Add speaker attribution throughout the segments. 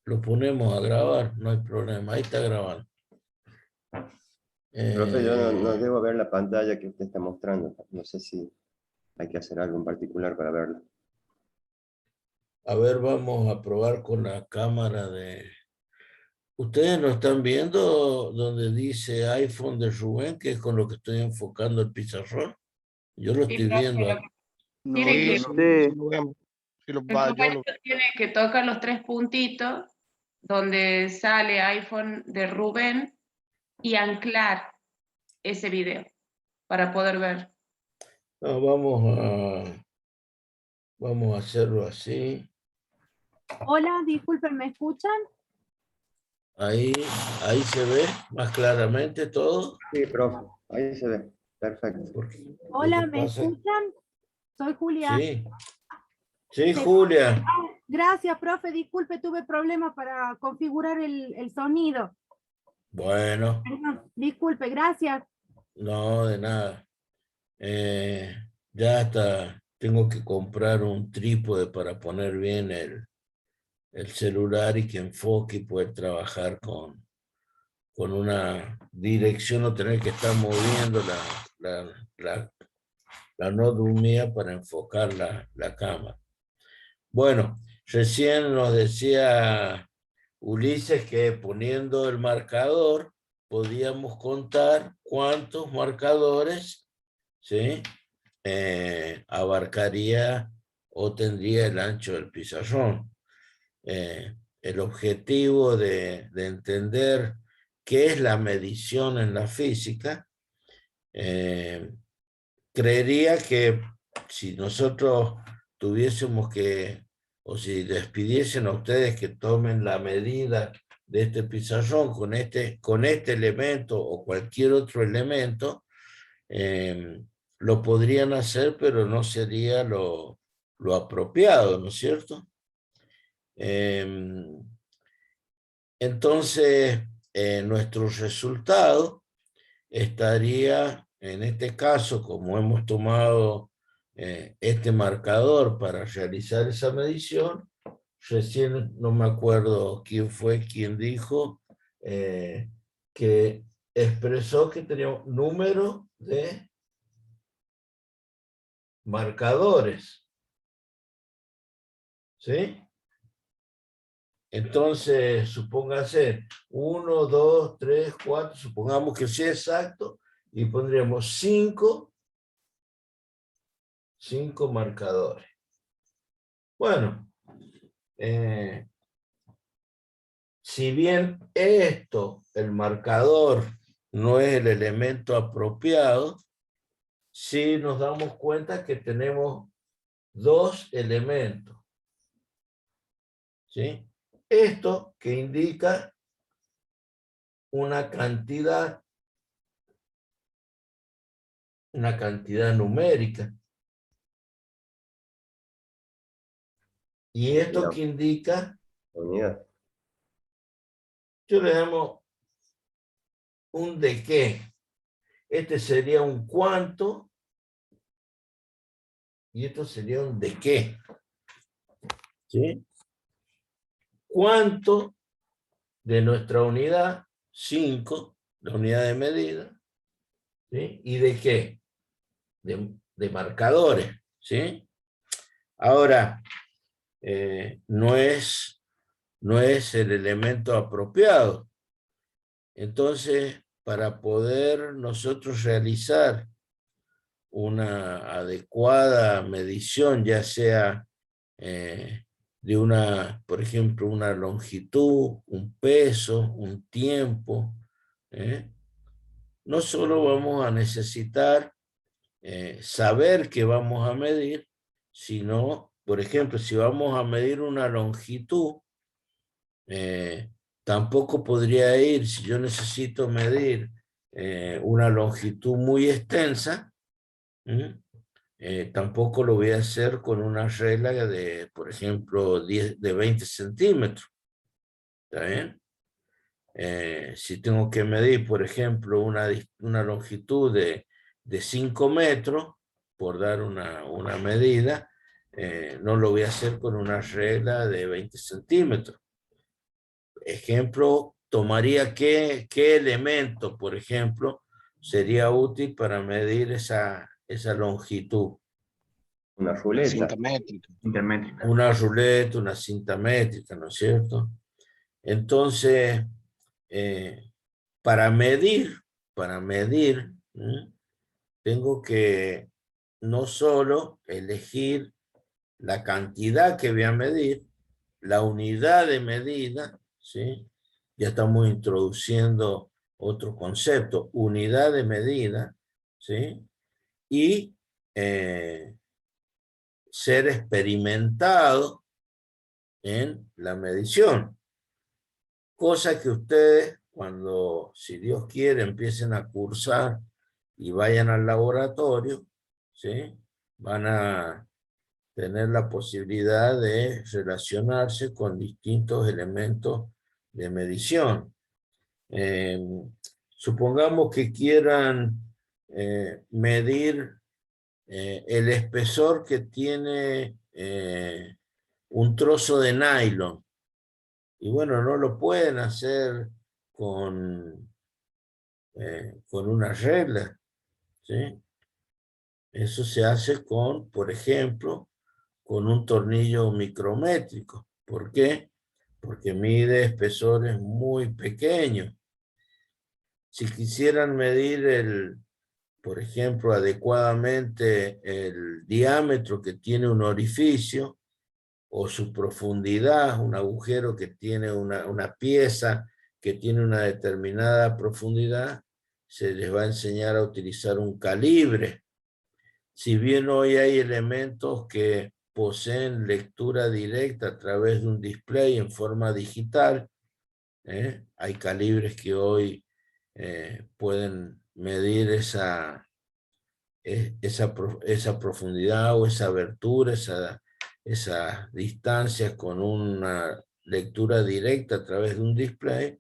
Speaker 1: lo ponemos a grabar, no hay problema. Ahí está grabando.
Speaker 2: Profe, yo no
Speaker 1: Eh,
Speaker 2: debo ver la pantalla que usted está mostrando. No sé si hay que hacer algo en particular para verla.
Speaker 1: a ver, vamos a probar con la cámara de... Ustedes no están viendo donde dice iPhone de Rubén, que es con lo que estoy enfocando el pizarrón. Yo lo
Speaker 3: Sí,
Speaker 1: estoy
Speaker 3: profe,
Speaker 1: viendo.
Speaker 3: lo que
Speaker 4: No,
Speaker 3: tiene
Speaker 4: yo
Speaker 3: que,
Speaker 4: sí,
Speaker 5: Usted,
Speaker 4: sí lo vemos. Sí lo
Speaker 3: el
Speaker 4: va, yo
Speaker 3: compañero
Speaker 4: lo...
Speaker 3: tiene que tocar los tres puntitos donde sale iPhone de Rubén y anclar ese video para poder ver.
Speaker 1: No, vamos a hacerlo así.
Speaker 6: Hola, disculpen, ¿me escuchan?
Speaker 1: Ahí se ve más claramente todo.
Speaker 2: Sí, profe, ahí se ve. Perfecto.
Speaker 1: Porque lo que
Speaker 6: Hola, ¿me
Speaker 1: pasa...
Speaker 6: escuchan? Soy Julia.
Speaker 1: Sí, sí,
Speaker 6: Se-
Speaker 1: Julia.
Speaker 6: Gracias, profe, disculpe, tuve problemas para configurar el sonido.
Speaker 1: Bueno,
Speaker 6: Perdón, disculpe, gracias.
Speaker 1: no, de nada. Ya hasta tengo que comprar un trípode para poner bien el celular y que enfoque y poder trabajar con una dirección, no tener que estar moviendo la notebook mía para enfocar la cámara. Bueno, recién nos decía Ulises que poniendo el marcador podíamos contar cuántos marcadores, ¿sí? Abarcaría o tendría el ancho del pizarrón. El objetivo de entender qué es la medición en la física, creería que si nosotros tuviésemos que, o si les pidiesen a ustedes que tomen la medida de este pizarrón con este elemento o cualquier otro elemento, lo podrían hacer, pero no sería lo apropiado, ¿no es cierto? Entonces, nuestro resultado estaría, en este caso, como hemos tomado este marcador para realizar esa medición, recién no me acuerdo quién fue quien dijo que expresó que tenía un número de marcadores, ¿sí? Entonces, supóngase 1, 2, 3, 4, supongamos que sea exacto, y pondríamos 5 marcadores. Bueno, si bien esto, el marcador, no es el elemento apropiado, sí nos damos cuenta que tenemos dos elementos, ¿sí? Esto que indica una cantidad numérica. Y esto que indica,
Speaker 2: Unidad.
Speaker 1: yo le damos un de qué. Este sería un cuánto y esto sería un de qué. ¿Sí? ¿Cuánto de nuestra unidad? 5, la unidad de medida. ¿Sí? ¿Y de qué? De marcadores. ¿Sí? Ahora, no es el elemento apropiado. Entonces, para poder nosotros realizar una adecuada medición, ya sea de por ejemplo, una longitud, un peso, un tiempo, no solo vamos a necesitar saber qué vamos a medir, sino, por ejemplo, si vamos a medir una longitud, tampoco podría ir, si yo necesito medir una longitud muy extensa, tampoco lo voy a hacer con una regla de, por ejemplo, de 20 centímetros. ¿Está bien? Si tengo que medir, por ejemplo, una longitud de 5 metros, por dar una medida, no lo voy a hacer con una regla de 20 centímetros. ejemplo, tomaría qué elemento, por ejemplo, sería útil para medir esa longitud.
Speaker 2: Una
Speaker 4: La
Speaker 2: ruleta.
Speaker 4: cinta métrica.
Speaker 5: Intermétrica.
Speaker 1: Una ruleta, una cinta métrica, ¿no es cierto? Entonces, para medir, tengo que no solo elegir la cantidad que voy a medir, la unidad de medida, ¿sí? Ya estamos introduciendo otro concepto, unidad de medida, ¿sí? Y ser experimentado en la medición. Cosa que ustedes, cuando, si Dios quiere, empiecen a cursar y vayan al laboratorio, ¿sí? Van a tener la posibilidad de relacionarse con distintos elementos de medición. Supongamos que quieran medir el espesor que tiene un trozo de nylon. Y bueno, no lo pueden hacer con una regla, ¿sí? Eso se hace con, por ejemplo, con un tornillo micrométrico. ¿Por qué? Porque mide espesores muy pequeños. Si quisieran medir por ejemplo, adecuadamente el diámetro que tiene un orificio, o su profundidad, un agujero que tiene una pieza que tiene una determinada profundidad, se les va a enseñar a utilizar un calibre. Si bien hoy hay elementos que poseen lectura directa a través de un display en forma digital, hay calibres que hoy pueden medir esa profundidad o esa abertura, esas distancias con una lectura directa a través de un display.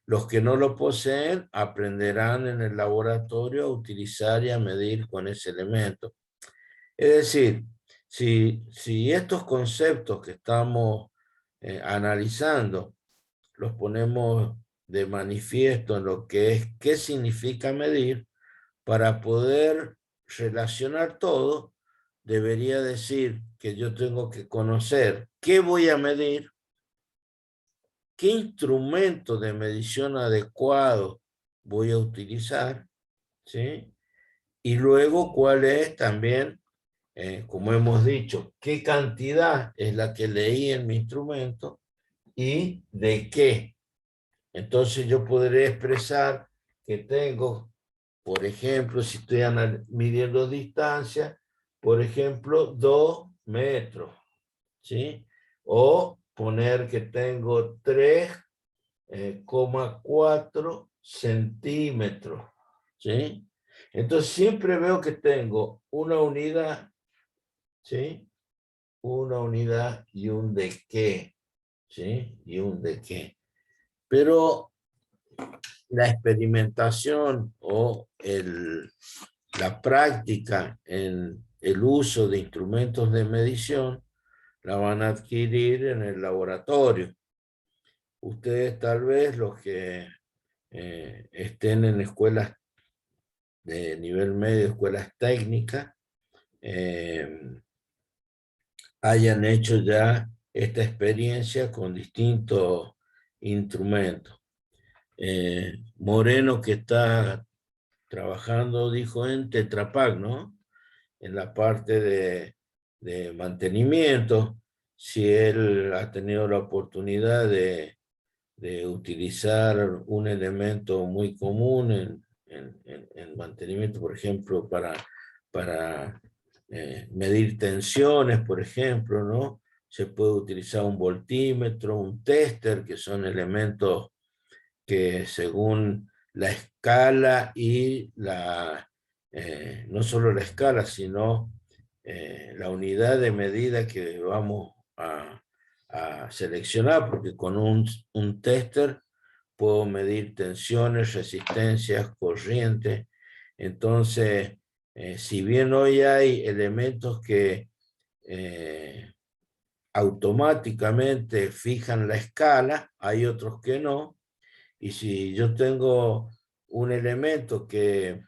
Speaker 1: Los que no lo poseen aprenderán en el laboratorio a utilizar y a medir con ese elemento. Es decir, si estos conceptos que estamos analizando los ponemos de manifiesto en lo que es qué significa medir, para poder relacionar todo, debería decir que yo tengo que conocer qué voy a medir, qué instrumento de medición adecuado voy a utilizar, ¿sí? Y luego cuál es también, como hemos dicho, qué cantidad es la que leí en mi instrumento y de qué. Entonces yo podré expresar que tengo, por ejemplo, si estoy midiendo distancia, por ejemplo, 2 metros, ¿sí? O poner que tengo 3,4 centímetros, ¿sí? Entonces siempre veo que tengo una unidad, ¿sí? Una unidad y un de qué, ¿sí? Y un de qué. Pero la experimentación o la práctica en el uso de instrumentos de medición la van a adquirir en el laboratorio. Ustedes tal vez los que estén en escuelas de nivel medio, escuelas técnicas, hayan hecho ya esta experiencia con distintos instrumentos. Moreno, que está trabajando, dijo, en Tetra Pak, ¿no? En la parte de mantenimiento, si él ha tenido la oportunidad de utilizar un elemento muy común en mantenimiento, por ejemplo, para medir tensiones, por ejemplo, ¿no? Se puede utilizar un voltímetro, un tester, que son elementos que según la escala y no solo la escala, sino la unidad de medida que vamos a seleccionar, porque con un tester puedo medir tensiones, resistencias, corrientes. Entonces, si bien hoy hay elementos que automáticamente fijan la escala, hay otros que no, y si yo tengo un elemento que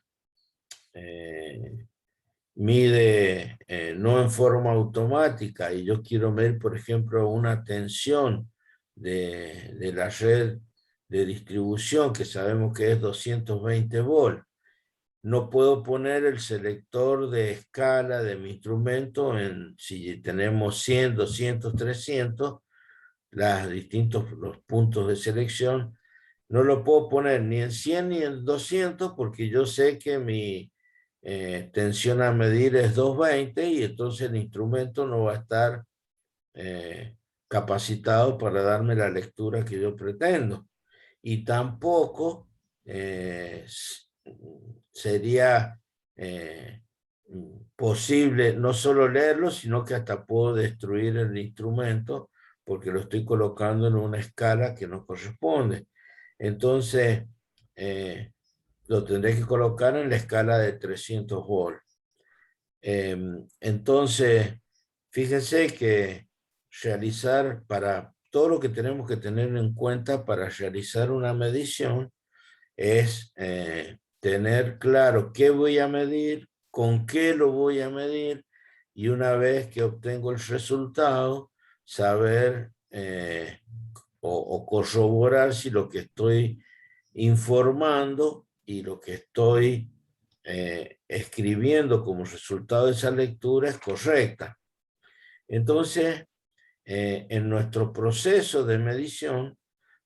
Speaker 1: mide no en forma automática y yo quiero medir, por ejemplo, una tensión de la red de distribución, que sabemos que es 220 volts, no puedo poner el selector de escala de mi instrumento en, si tenemos 100, 200, 300, los puntos de selección, no lo puedo poner ni en 100 ni en 200 porque yo sé que mi tensión a medir es 220 y entonces el instrumento no va a estar capacitado para darme la lectura que yo pretendo. Y tampoco sería posible no solo leerlo, sino que hasta puedo destruir el instrumento porque lo estoy colocando en una escala que no corresponde. Entonces, lo tendré que colocar en la escala de 300 volts. Entonces, fíjense que realizar para todo lo que tenemos que tener en cuenta para realizar una medición es tener claro qué voy a medir, con qué lo voy a medir, y una vez que obtengo el resultado, saber o corroborar si lo que estoy informando y lo que estoy escribiendo como resultado de esa lectura es correcta. Entonces, en nuestro proceso de medición,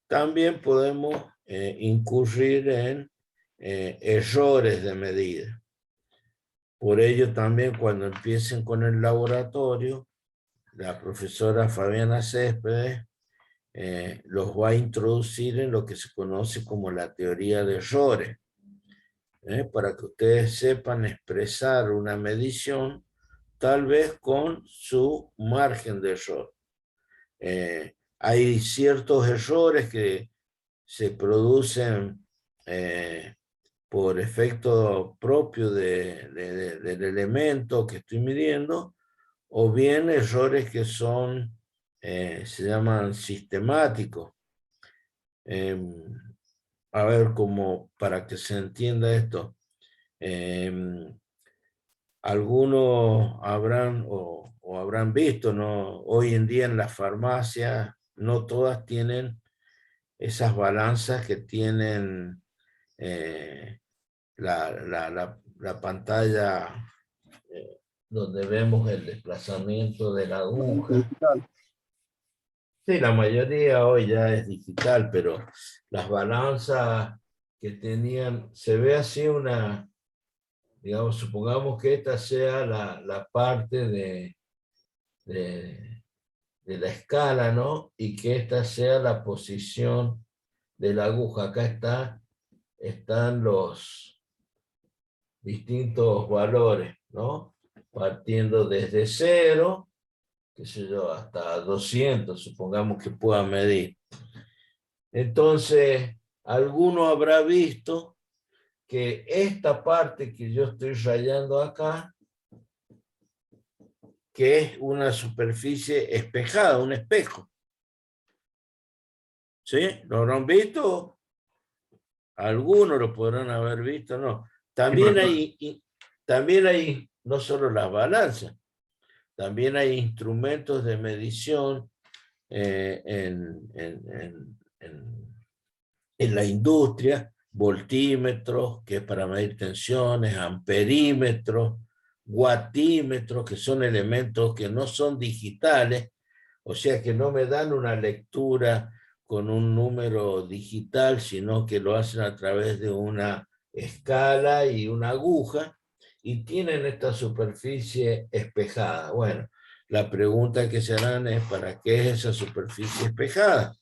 Speaker 1: también podemos incurrir en errores de medida. Por ello también cuando empiecen con el laboratorio, la profesora Fabiana Céspedes los va a introducir en lo que se conoce como la teoría de errores, para que ustedes sepan expresar una medición tal vez con su margen de error. Hay ciertos errores que se producen por efecto propio del elemento que estoy midiendo, o bien errores que son, se llaman sistemáticos. A ver, como para que se entienda esto, algunos habrán o habrán visto, ¿no? Hoy en día en las farmacias no todas tienen esas balanzas que tienen la pantalla donde vemos el desplazamiento de la aguja. Sí, la mayoría hoy ya es digital, pero las balanzas que tenían, se ve así una, digamos, supongamos que esta sea la parte de la escala, ¿no? Y que esta sea la posición de la aguja. Acá están los distintos valores, ¿no? Partiendo desde 0, qué sé yo, hasta 200, supongamos que pueda medir. Entonces, alguno habrá visto que esta parte que yo estoy rayando acá, que es una superficie espejada, un espejo. ¿Sí? ¿Lo habrán visto? Algunos lo podrán haber visto, ¿no? También hay no solo las balanzas, también hay instrumentos de medición en la industria, voltímetros, que es para medir tensiones, amperímetros, watímetros, que son elementos que no son digitales, o sea que no me dan una lectura con un número digital, sino que lo hacen a través de una escala y una aguja, y tienen esta superficie espejada. Bueno, la pregunta que se harán es, ¿para qué es esa superficie espejada?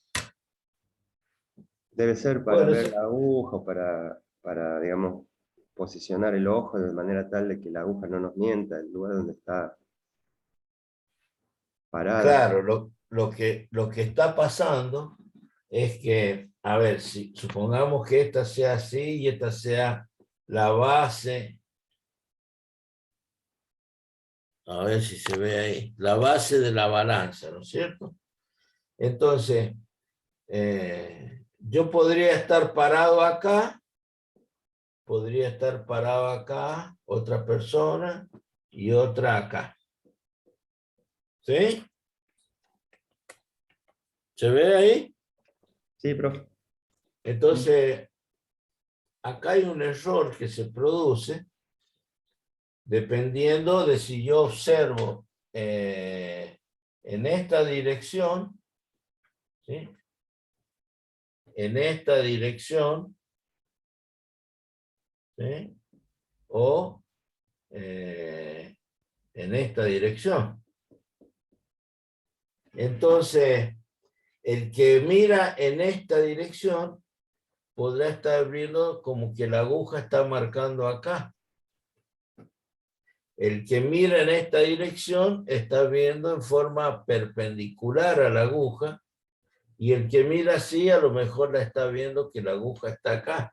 Speaker 2: Debe ser para
Speaker 1: Bueno,
Speaker 2: ver la aguja, o para, digamos, posicionar el ojo de manera tal de que la aguja no nos mienta, el lugar donde está parada.
Speaker 1: claro, lo que está pasando es que, a ver, si supongamos que esta sea así y esta sea la base A ver si se ve ahí. La base de la balanza, ¿no es cierto? Entonces, yo podría estar parado acá, podría estar parado acá, otra persona y otra acá. ¿Sí? ¿Se ve ahí?
Speaker 2: Sí, profe.
Speaker 1: Entonces, acá hay un error que se produce dependiendo de si yo observo en esta dirección, ¿sí? En esta dirección, ¿sí? O en esta dirección. Entonces, el que mira en esta dirección podrá estar viendo como que la aguja está marcando acá. El que mira en esta dirección está viendo en forma perpendicular a la aguja, y el que mira así a lo mejor la está viendo que la aguja está acá.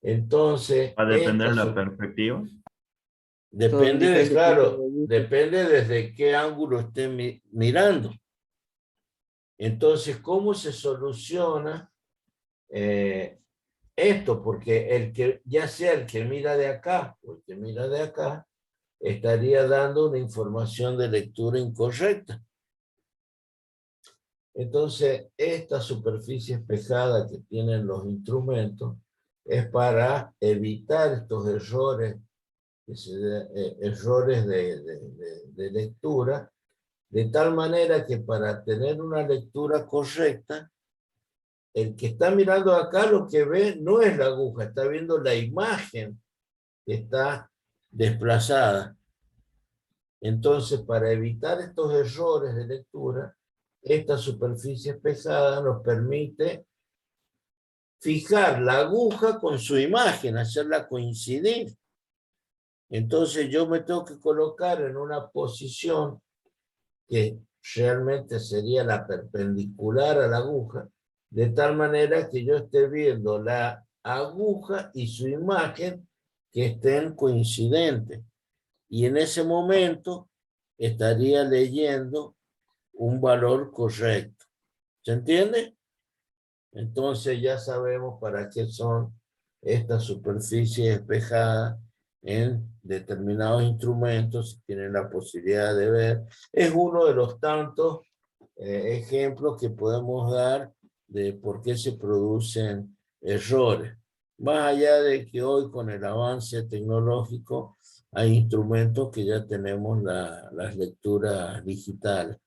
Speaker 1: Entonces,
Speaker 4: Va a depender de la perspectiva.
Speaker 1: depende de, claro, depende desde qué ángulo esté mirando. Entonces, ¿cómo se soluciona esto? Porque el que, ya sea el que mira de acá o el que mira de acá, estaría dando una información de lectura incorrecta. Entonces, esta superficie espejada que tienen los instrumentos es para evitar estos errores, errores de lectura, de tal manera que para tener una lectura correcta, el que está mirando acá lo que ve no es la aguja, está viendo la imagen que está desplazada. Entonces, para evitar estos errores de lectura, esta superficie espejada nos permite fijar la aguja con su imagen, hacerla coincidir. Entonces yo me tengo que colocar en una posición que realmente sería la perpendicular a la aguja, de tal manera que yo esté viendo la aguja y su imagen que estén coincidentes. Y en ese momento estaría leyendo un valor correcto. ¿Se entiende? Entonces ya sabemos para qué son estas superficies espejadas en determinados instrumentos, si tienen la posibilidad de ver. Es uno de los tantos ejemplos que podemos dar de por qué se producen errores. Más allá de que hoy con el avance tecnológico hay instrumentos que ya tenemos las lecturas digitales.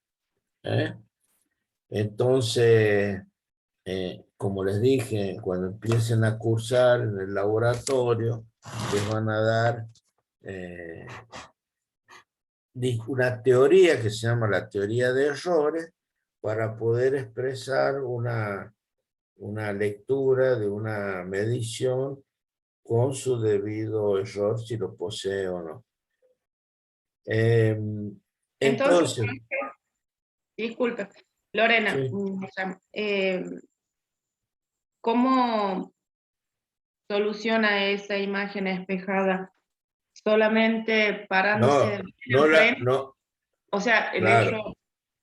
Speaker 1: Entonces, como les dije, cuando empiecen a cursar en el laboratorio, les van a dar una teoría que se llama la teoría de errores para poder expresar una lectura de una medición con su debido error, si lo posee o no. Entonces,
Speaker 3: disculpe, Lorena,
Speaker 1: sí.
Speaker 3: ¿Cómo soluciona esa imagen espejada? ¿Solamente parándose
Speaker 1: No,
Speaker 3: frente?
Speaker 1: no,
Speaker 3: O sea, el
Speaker 1: claro,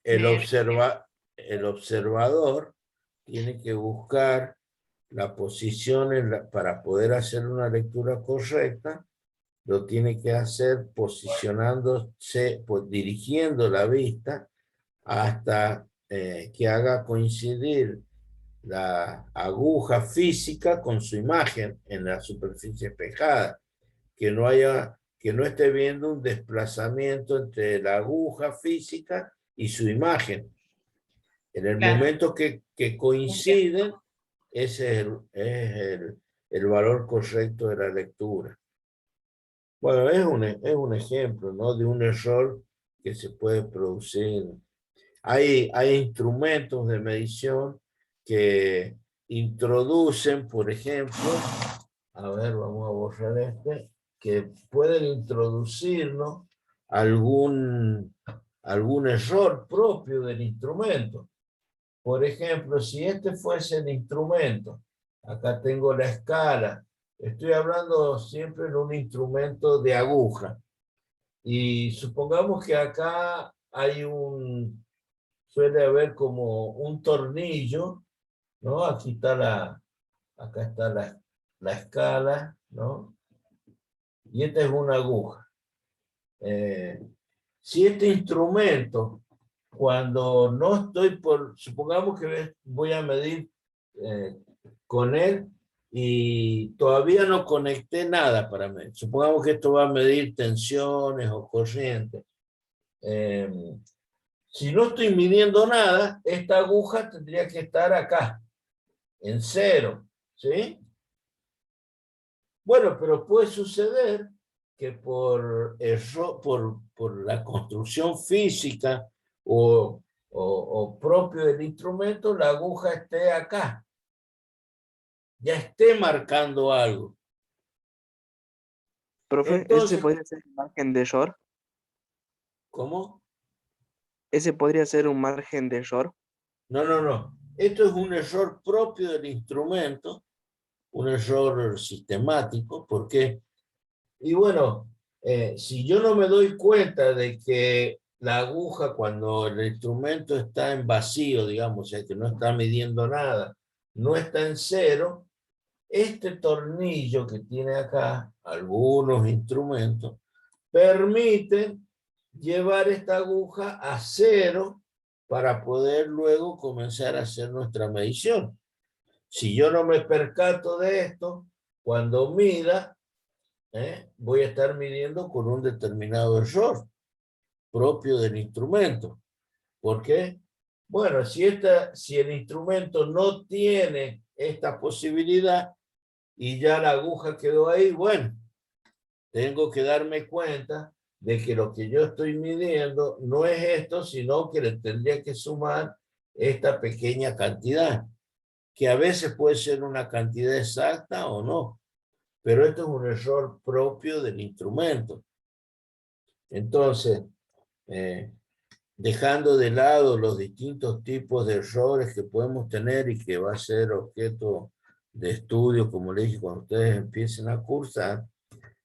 Speaker 3: hecho
Speaker 1: el observador tiene que buscar la posición para poder hacer una lectura correcta, lo tiene que hacer posicionándose, dirigiendo la vista hasta que haga coincidir la aguja física con su imagen en la superficie espejada, que no esté viendo un desplazamiento entre la aguja física y su imagen. En el momento que coinciden, ese es el valor correcto de la lectura. Bueno, es un ejemplo, ¿no?, de un error que se puede producir. Hay instrumentos de medición que introducen, por ejemplo, a ver, vamos a borrar que pueden introducirnos algún error propio del instrumento. Por ejemplo, si este fuese el instrumento, acá tengo la escala, estoy hablando siempre de un instrumento de aguja. Y supongamos que acá hay suele haber como un tornillo, ¿no? Acá está la escala, ¿no? Y esta es una aguja. Si este instrumento, cuando no estoy supongamos que voy a medir con él y todavía no conecté nada para medir. Supongamos que esto va a medir tensiones o corrientes. Si no estoy midiendo nada, esta aguja tendría que estar acá, en cero, ¿sí? Bueno, pero puede suceder que por la construcción física o propio del instrumento, la aguja esté acá, ya esté marcando algo.
Speaker 5: Profe,
Speaker 1: Entonces,
Speaker 5: ¿ese podría ser un margen de error?
Speaker 1: ¿cómo?
Speaker 5: ¿Ese podría ser un margen de error?
Speaker 1: No. Esto es un error propio del instrumento, un error sistemático, porque, y bueno, si yo no me doy cuenta de que la aguja cuando el instrumento está en vacío, digamos, o sea, que no está midiendo nada, no está en cero, este tornillo que tiene acá, algunos instrumentos, permiten llevar esta aguja a cero para poder luego comenzar a hacer nuestra medición. Si yo no me percato de esto, cuando mida, voy a estar midiendo con un determinado error propio del instrumento. ¿Por qué? Bueno, si el instrumento no tiene esta posibilidad y ya la aguja quedó ahí, bueno, tengo que darme cuenta de que lo que yo estoy midiendo no es esto, sino que le tendría que sumar esta pequeña cantidad, que a veces puede ser una cantidad exacta o no, pero esto es un error propio del instrumento. Entonces, dejando de lado los distintos tipos de errores que podemos tener y que va a ser objeto de estudio, como les dije, cuando ustedes empiecen a cursar,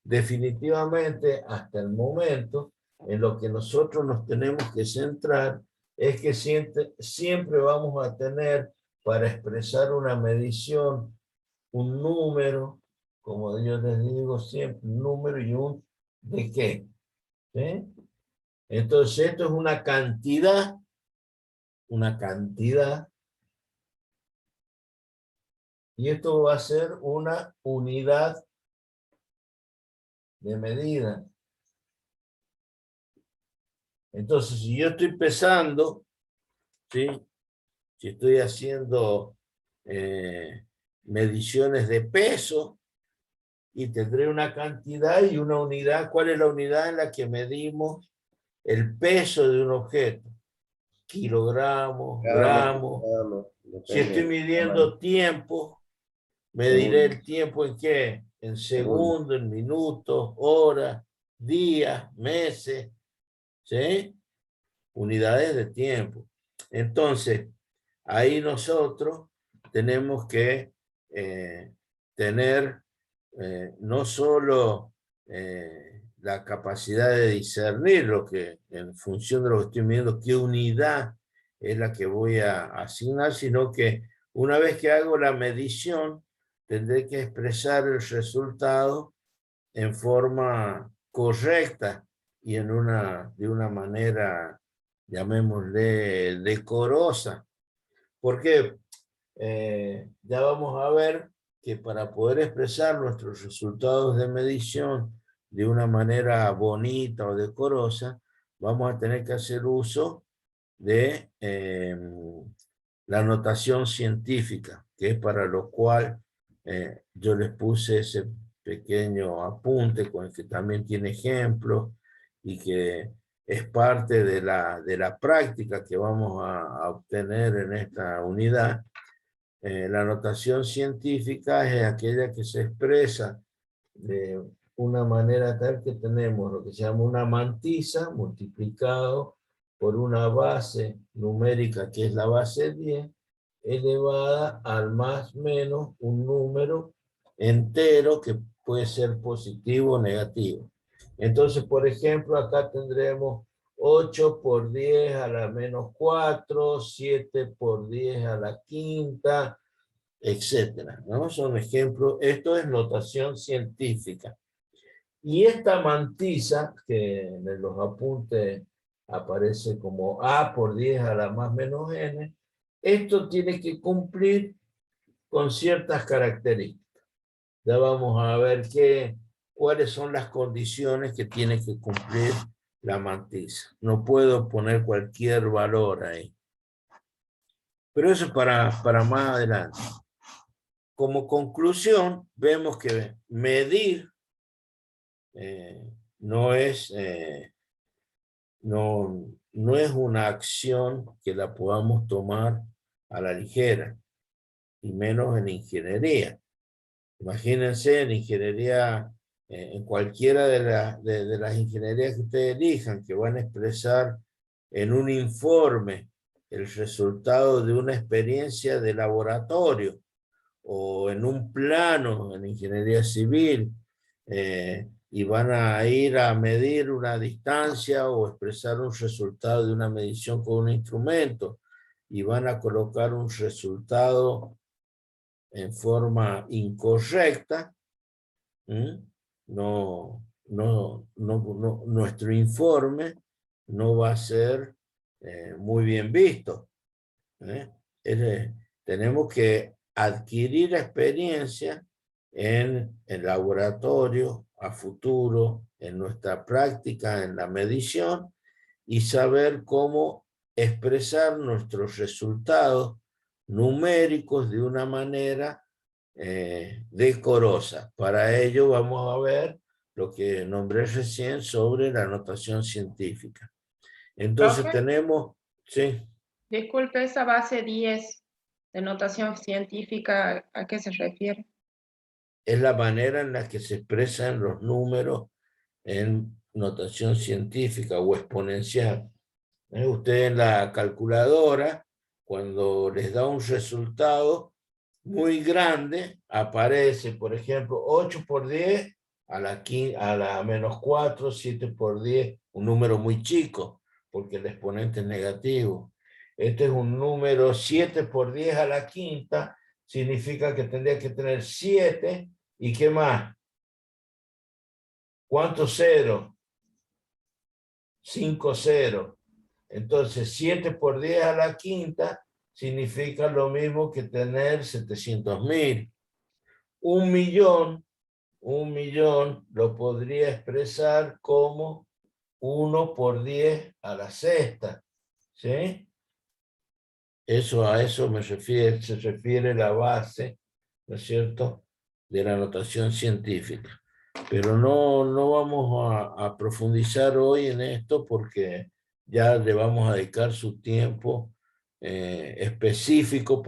Speaker 1: definitivamente hasta el momento en lo que nosotros nos tenemos que centrar es que siempre vamos a tener para expresar una medición un número, como yo les digo siempre, un número y un ¿de qué? ¿Sí? Entonces esto es una cantidad, y esto va a ser una unidad de medida. Entonces, si yo estoy pesando, ¿sí? Si estoy haciendo mediciones de peso, y tendré una cantidad y una unidad. ¿Cuál es la unidad en la que medimos el peso de un objeto? Kilogramos, gramos. Si estoy midiendo tiempo, mediré el tiempo en qué? En segundos, en minutos, horas, días, meses, ¿sí? Unidades de tiempo. Entonces, ahí nosotros tenemos que tener no solo la capacidad de discernir lo que, en función de lo que estoy midiendo, qué unidad es la que voy a asignar, sino que una vez que hago la medición, tendré que expresar el resultado en forma correcta y de una manera, llamémosle, decorosa. Porque ya vamos a ver que para poder expresar nuestros resultados de medición de una manera bonita o decorosa, vamos a tener que hacer uso de la notación científica, que es para lo cual yo les puse ese pequeño apunte con el que también tiene ejemplos y que es parte de la práctica que vamos a obtener en esta unidad. La notación científica es aquella que se expresa de una manera tal que tenemos lo que se llama una mantisa multiplicado por una base numérica que es la base 10 elevada al más menos un número entero que puede ser positivo o negativo. Entonces, por ejemplo, acá tendremos 8 por 10 a la menos 4, 7 por 10 a la quinta, etcétera, ¿no? Son ejemplos. Esto es notación científica. Y esta mantisa, que en los apuntes aparece como A por 10 a la más menos n, esto tiene que cumplir con ciertas características. Ya vamos a ver cuáles son las condiciones que tiene que cumplir la mantisa. No puedo poner cualquier valor ahí. Pero eso es para más adelante. Como conclusión, vemos que medir no es una acción que la podamos tomar a la ligera, y menos en ingeniería. Imagínense en ingeniería, en cualquiera de las ingenierías que ustedes elijan, que van a expresar en un informe el resultado de una experiencia de laboratorio, o en un plano en ingeniería civil, y van a ir a medir una distancia o expresar un resultado de una medición con un instrumento, y van a colocar un resultado en forma incorrecta, nuestro informe no va a ser muy bien visto. Tenemos que adquirir experiencia en el laboratorio, a futuro, en nuestra práctica, en la medición, y saber cómo expresar nuestros resultados numéricos de una manera decorosa. Para ello vamos a ver lo que nombré recién sobre la notación científica. Entonces
Speaker 3: ¿Profe?
Speaker 1: tenemos, sí.
Speaker 3: Disculpe, esa base 10 de notación científica, ¿a qué se refiere?
Speaker 1: Es la manera en la que se expresan los números en notación científica o exponencial. Usted en la calculadora, cuando les da un resultado muy grande, aparece, por ejemplo, 8 por 10 a la menos 4, 7 por 10, un número muy chico, porque el exponente es negativo. Este es un número 7 por 10 a la quinta, significa que tendría que tener 7, ¿y qué más? ¿Cuántos ceros? 5 ceros. Entonces, 7 por 10 a la quinta significa lo mismo que tener 700.000. 1.000.000, 1.000.000 lo podría expresar como 1 por 10 a la sexta. ¿Sí? A eso se refiere la base, ¿no es cierto?, de la notación científica. Pero no vamos a profundizar hoy en esto porque ya le vamos a dedicar su tiempo específico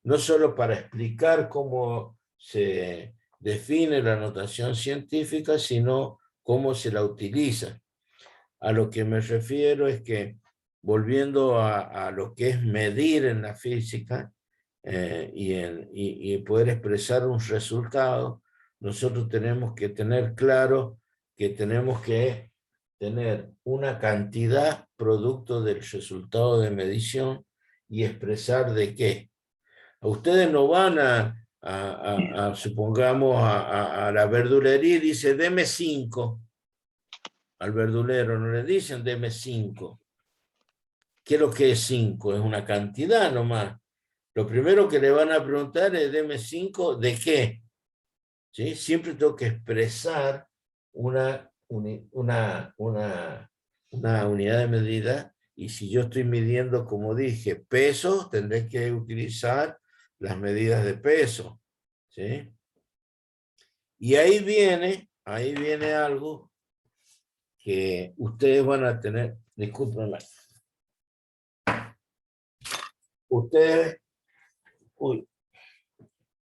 Speaker 1: no solo para explicar cómo se define la notación científica, sino cómo se la utiliza. A lo que me refiero es que, volviendo a lo que es medir en la física y poder expresar un resultado, nosotros tenemos que tener claro que tenemos que tener una cantidad producto del resultado de medición y expresar de qué. Ustedes no van supongamos, a la verdulería y dice, deme 5. Al verdulero no le dicen, deme 5. ¿Qué es lo que es 5? Es una cantidad nomás. Lo primero que le van a preguntar es, deme 5, ¿de qué? ¿Sí? Siempre tengo que expresar una unidad de medida, y si yo estoy midiendo, como dije, peso, tendré que utilizar las medidas de peso. ¿Sí? Y ahí viene algo que ustedes van a tener, discúlpenme, ustedes,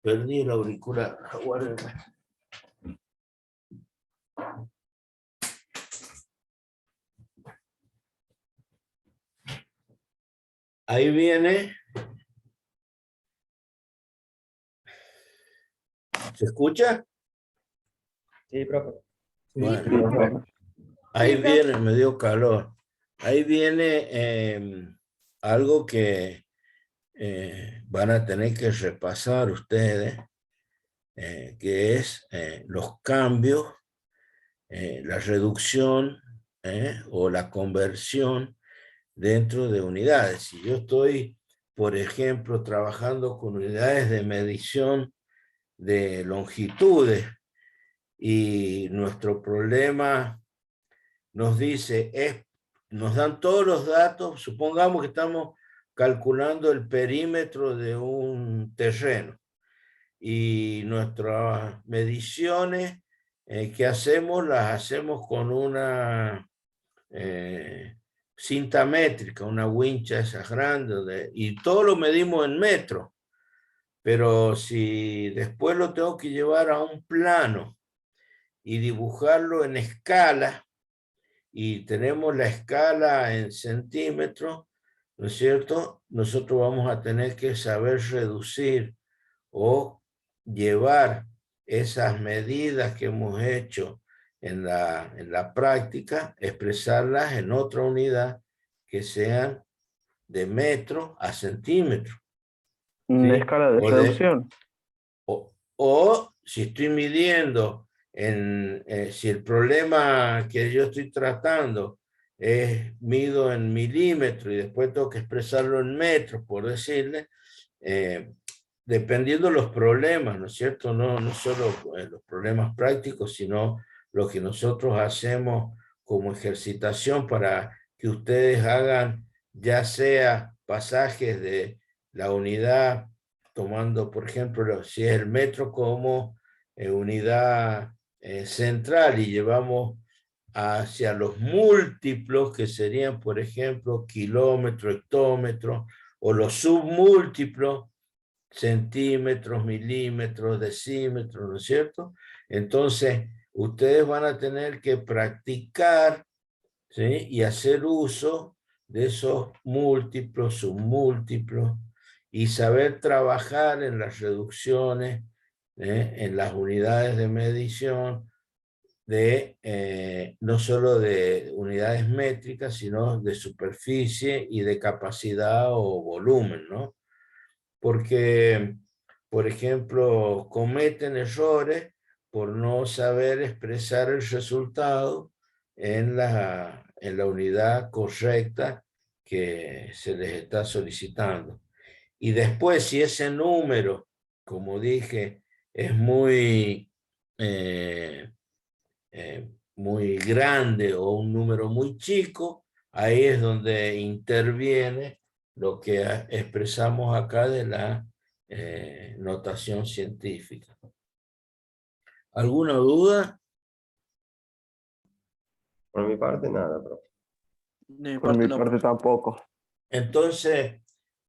Speaker 1: perdí el auricular, guárdenme. Ahí viene, ¿se escucha?
Speaker 2: Sí, profe.
Speaker 1: Bueno, ahí viene, me dio calor. Ahí viene algo que van a tener que repasar ustedes, que es los cambios, la reducción o la conversión dentro de unidades. Si yo estoy, por ejemplo, trabajando con unidades de medición de longitudes y nuestro problema nos dice, nos dan todos los datos, supongamos que estamos calculando el perímetro de un terreno y nuestras mediciones que hacemos, las hacemos con una cinta métrica, una wincha esa grande, y todo lo medimos en metros, pero si después lo tengo que llevar a un plano y dibujarlo en escala, y tenemos la escala en centímetros, ¿no es cierto? Nosotros vamos a tener que saber reducir o llevar esas medidas que hemos hecho en la práctica, expresarlas en otra unidad que sean de metro a centímetro.
Speaker 5: Una
Speaker 1: ¿sí?
Speaker 5: escala de reducción.
Speaker 1: O si estoy midiendo, si el problema que yo estoy tratando mido en milímetros y después tengo que expresarlo en metros, por decirle, dependiendo de los problemas, ¿no es cierto? No solo los problemas prácticos, sino lo que nosotros hacemos como ejercitación para que ustedes hagan, ya sea pasajes de la unidad, tomando, por ejemplo, si es el metro como unidad central y llevamos hacia los múltiplos, que serían, por ejemplo, kilómetro, hectómetro, o los submúltiplos, centímetros, milímetros, decímetros, ¿no es cierto? Entonces, ustedes van a tener que practicar, ¿sí? Y hacer uso de esos múltiplos, submúltiplos, y saber trabajar en las reducciones, en las unidades de medición, no solo de unidades métricas, sino de superficie y de capacidad o volumen, ¿no? Porque, por ejemplo, cometen errores por no saber expresar el resultado en la unidad correcta que se les está solicitando. Y después, si ese número, como dije, es muy grande o un número muy chico, ahí es donde interviene lo que expresamos acá de la notación científica. ¿Alguna duda?
Speaker 2: Por mi parte, nada, profe.
Speaker 5: Por mi parte tampoco.
Speaker 1: Entonces,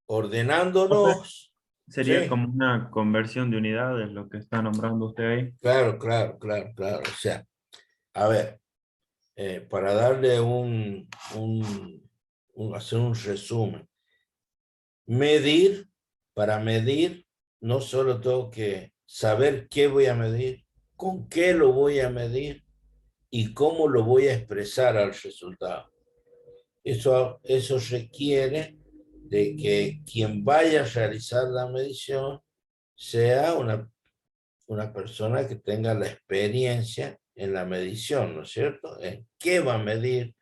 Speaker 1: ordenándonos...
Speaker 4: Sería
Speaker 1: ¿sí?
Speaker 4: como una conversión de unidades, lo que está nombrando usted ahí.
Speaker 1: Claro. O sea, a ver, para darle hacer un resumen. Para medir, no solo tengo que saber qué voy a medir, con qué lo voy a medir y cómo lo voy a expresar al resultado. Eso requiere de que quien vaya a realizar la medición sea una persona que tenga la experiencia en la medición, ¿no es cierto? ¿En qué va a medir?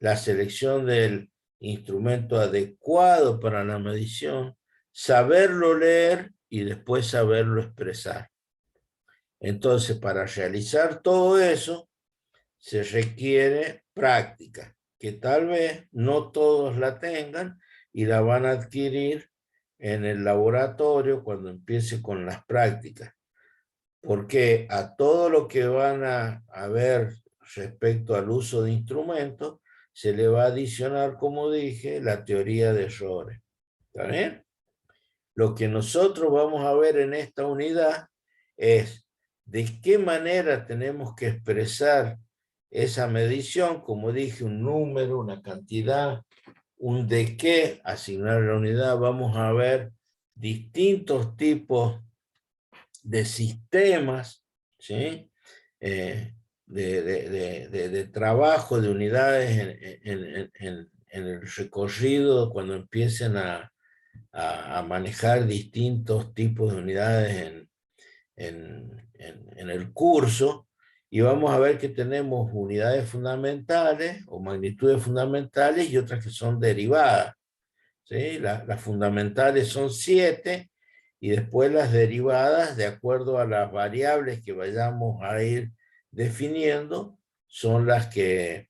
Speaker 1: La selección del instrumento adecuado para la medición, saberlo leer y después saberlo expresar. Entonces, para realizar todo eso, se requiere práctica, que tal vez no todos la tengan y la van a adquirir en el laboratorio cuando empiece con las prácticas. Porque a todo lo que van a ver respecto al uso de instrumentos, se le va a adicionar, como dije, la teoría de errores. ¿Está bien? Lo que nosotros vamos a ver en esta unidad es de qué manera tenemos que expresar esa medición, como dije, un número, una cantidad, un de qué asignar a la unidad. Vamos a ver distintos tipos de sistemas, ¿sí? de trabajo de unidades en el recorrido cuando empiecen a manejar distintos tipos de unidades en el curso, y vamos a ver que tenemos unidades fundamentales o magnitudes fundamentales y otras que son derivadas. ¿Sí? Las fundamentales son 7 y después las derivadas, de acuerdo a las variables que vayamos a ir definiendo, son las que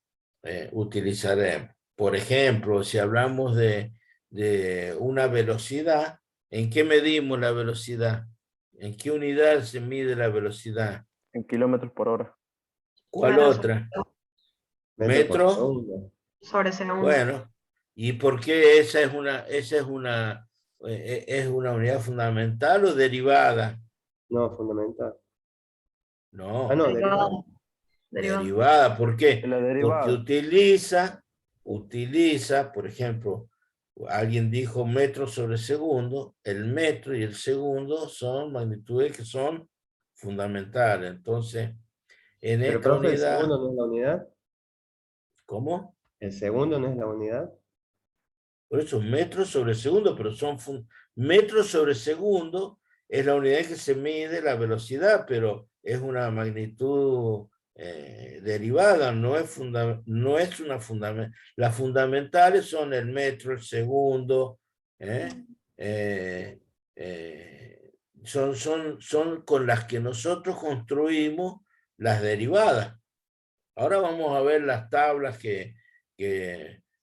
Speaker 1: utilizaremos. Por ejemplo, si hablamos de una velocidad, ¿en qué medimos la velocidad? ¿En qué unidad se mide la velocidad?
Speaker 5: En kilómetros por hora.
Speaker 1: ¿Cuál
Speaker 3: Claro.
Speaker 1: otra?
Speaker 2: Metro por
Speaker 1: ¿Metro?
Speaker 2: segundo.
Speaker 3: Sobre segundo.
Speaker 1: Bueno, ¿y por qué esa es una unidad fundamental o derivada?
Speaker 2: No, fundamental.
Speaker 1: No,
Speaker 2: Ah, no, derivado.
Speaker 1: derivada. ¿Por qué?
Speaker 5: La
Speaker 1: Porque
Speaker 5: derivada.
Speaker 1: utiliza, por ejemplo, alguien dijo metro sobre segundo, el metro y el segundo son magnitudes que son fundamentales. Entonces, en
Speaker 2: Pero,
Speaker 1: esta
Speaker 2: profe, ¿el
Speaker 1: unidad,
Speaker 2: segundo no es la unidad?
Speaker 1: ¿cómo?
Speaker 2: ¿El segundo no es la unidad?
Speaker 1: Por eso, metros sobre segundo, pero son metros sobre segundo es la unidad en que se mide la velocidad, pero es una magnitud derivada, no es una fundamental. Las fundamentales son el metro, el segundo, son con las que nosotros construimos las derivadas. Ahora vamos a ver las tablas que